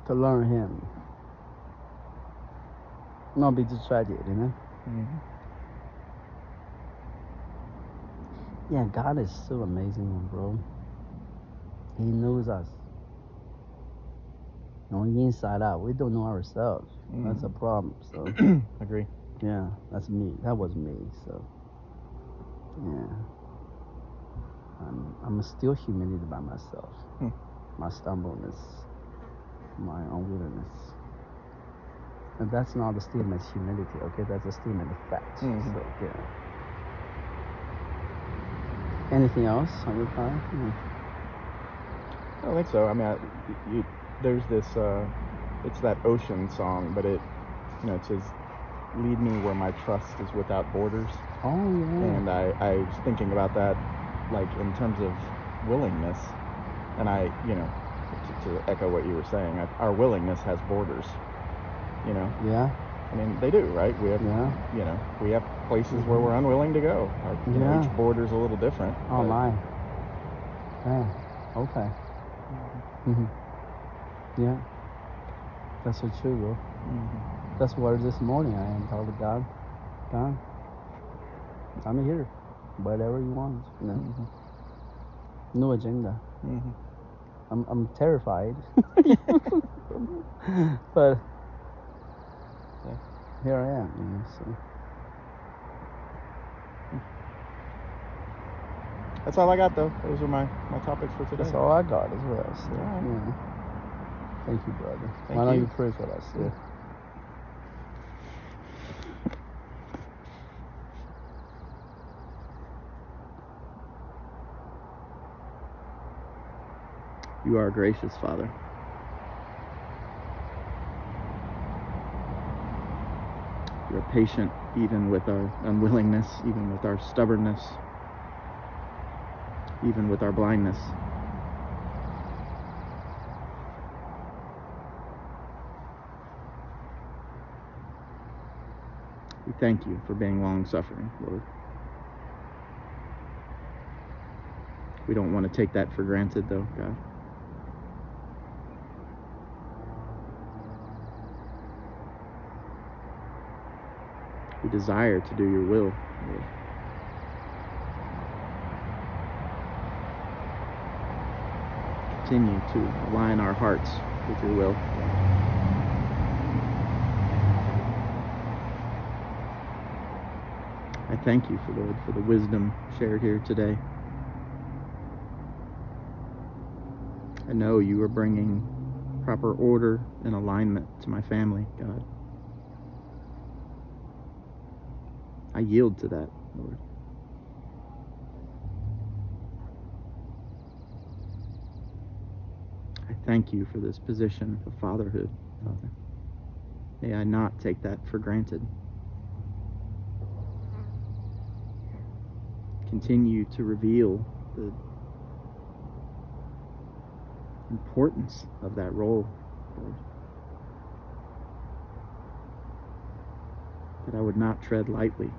to learn him, not be distracted, you know? Yeah, God is so amazing, bro. He knows us. On the inside out, we don't know ourselves. That's a problem. So Agree. yeah, that's me. That was me. So yeah, I'm still humiliated by myself, my stumbleness, my unwillingness. And that's not a statement of humility, okay? That's a statement of fact. So yeah. Anything else on your part? I don't think so. I mean, there's this, it's that ocean song, but it says, lead me where my trust is without borders. Oh, yeah. And I was thinking about that, like, in terms of willingness. And to echo what you were saying, our willingness has borders, Yeah. I mean, they do, right? We have, we have places where we're unwilling to go. Each border's a little different. Oh, my. Yeah. Okay. Yeah. That's so true, bro. That's why this morning I am telling God, I'm here. Whatever you want, No agenda. I'm terrified. But here I am, so. That's all I got, though. Those are my topics for today. That's all I got as well. So, right. yeah. Thank you, brother. Thank Why don't you. you pray for us? Yeah. You are a gracious Father. You're patient even with our unwillingness, even with our stubbornness, even with our blindness. We thank you for being long-suffering, Lord. We don't want to take that for granted, though, God. We desire to do your will, Lord. Continue to align our hearts with your will. I thank you, Lord, for the wisdom shared here today. I know you are bringing proper order and alignment to my family, God. I yield to that, Lord. I thank you for this position of fatherhood, Father. May I not take that for granted. Continue to reveal the importance of that role, Lord. That I would not tread lightly.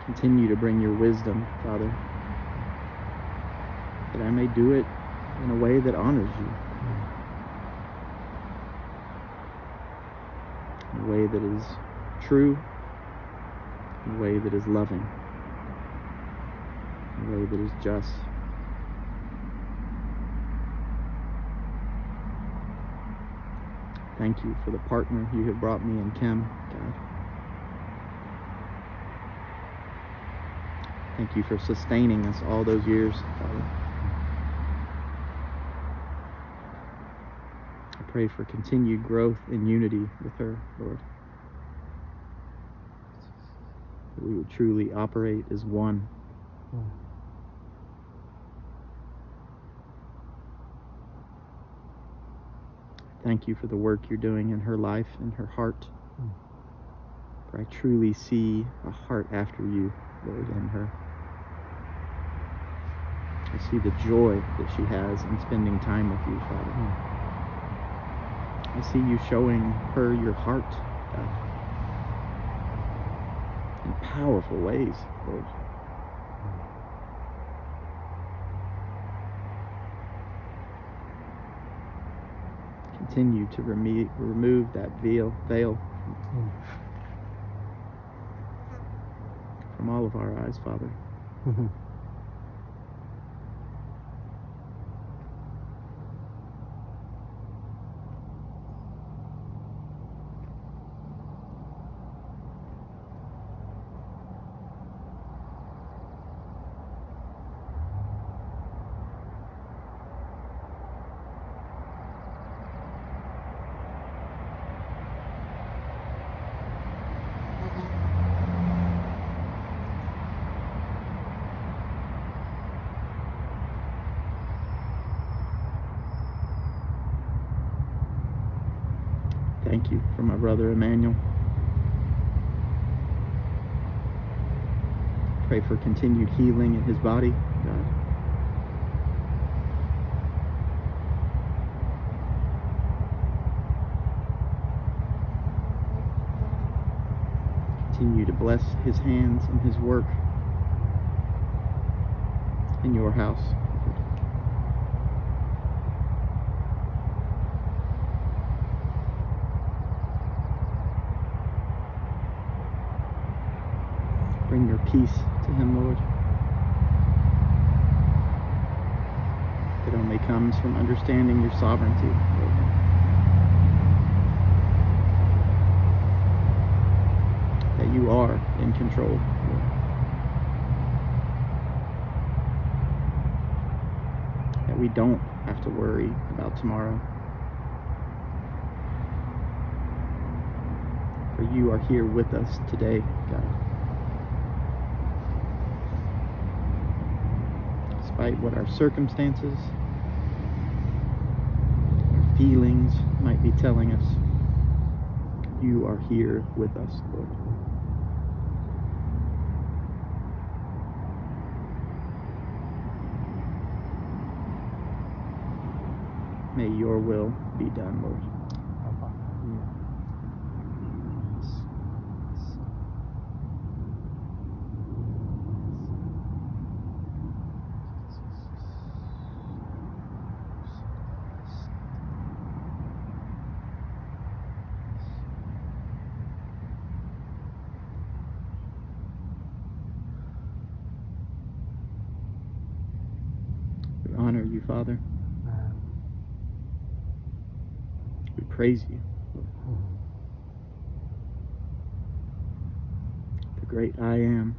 Continue to bring your wisdom, Father, that I may do it in a way that honors you, in a way that is true, in a way that is loving, in a way that is just. Thank you for the partner you have brought me in Kim, God. Thank you for sustaining us all those years, Father. I pray for continued growth in unity with her, Lord. That we would truly operate as one. Thank you for the work you're doing in her life and her heart. For I truly see a heart after you, Lord, in her. I see the joy that she has in spending time with you, Father. I see you showing her your heart, God, in powerful ways, Lord. Continue to remove that veil from all of our eyes, Father. Thank you for my brother Emmanuel. Pray for continued healing in his body, God. Continue to bless his hands and his work in your house. Bring your peace to him, Lord. That only comes from understanding your sovereignty, Lord. That you are in control, Lord. That we don't have to worry about tomorrow. For you are here with us today, God. despite what our circumstances, our feelings might be telling us. You are here with us, Lord. May your will be done, Lord. We honor you, Father. We praise you, Lord. The great I am.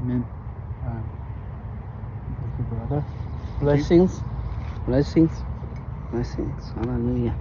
Amen. Thank you, brother. Blessings. Blessings. Blessings. Hallelujah.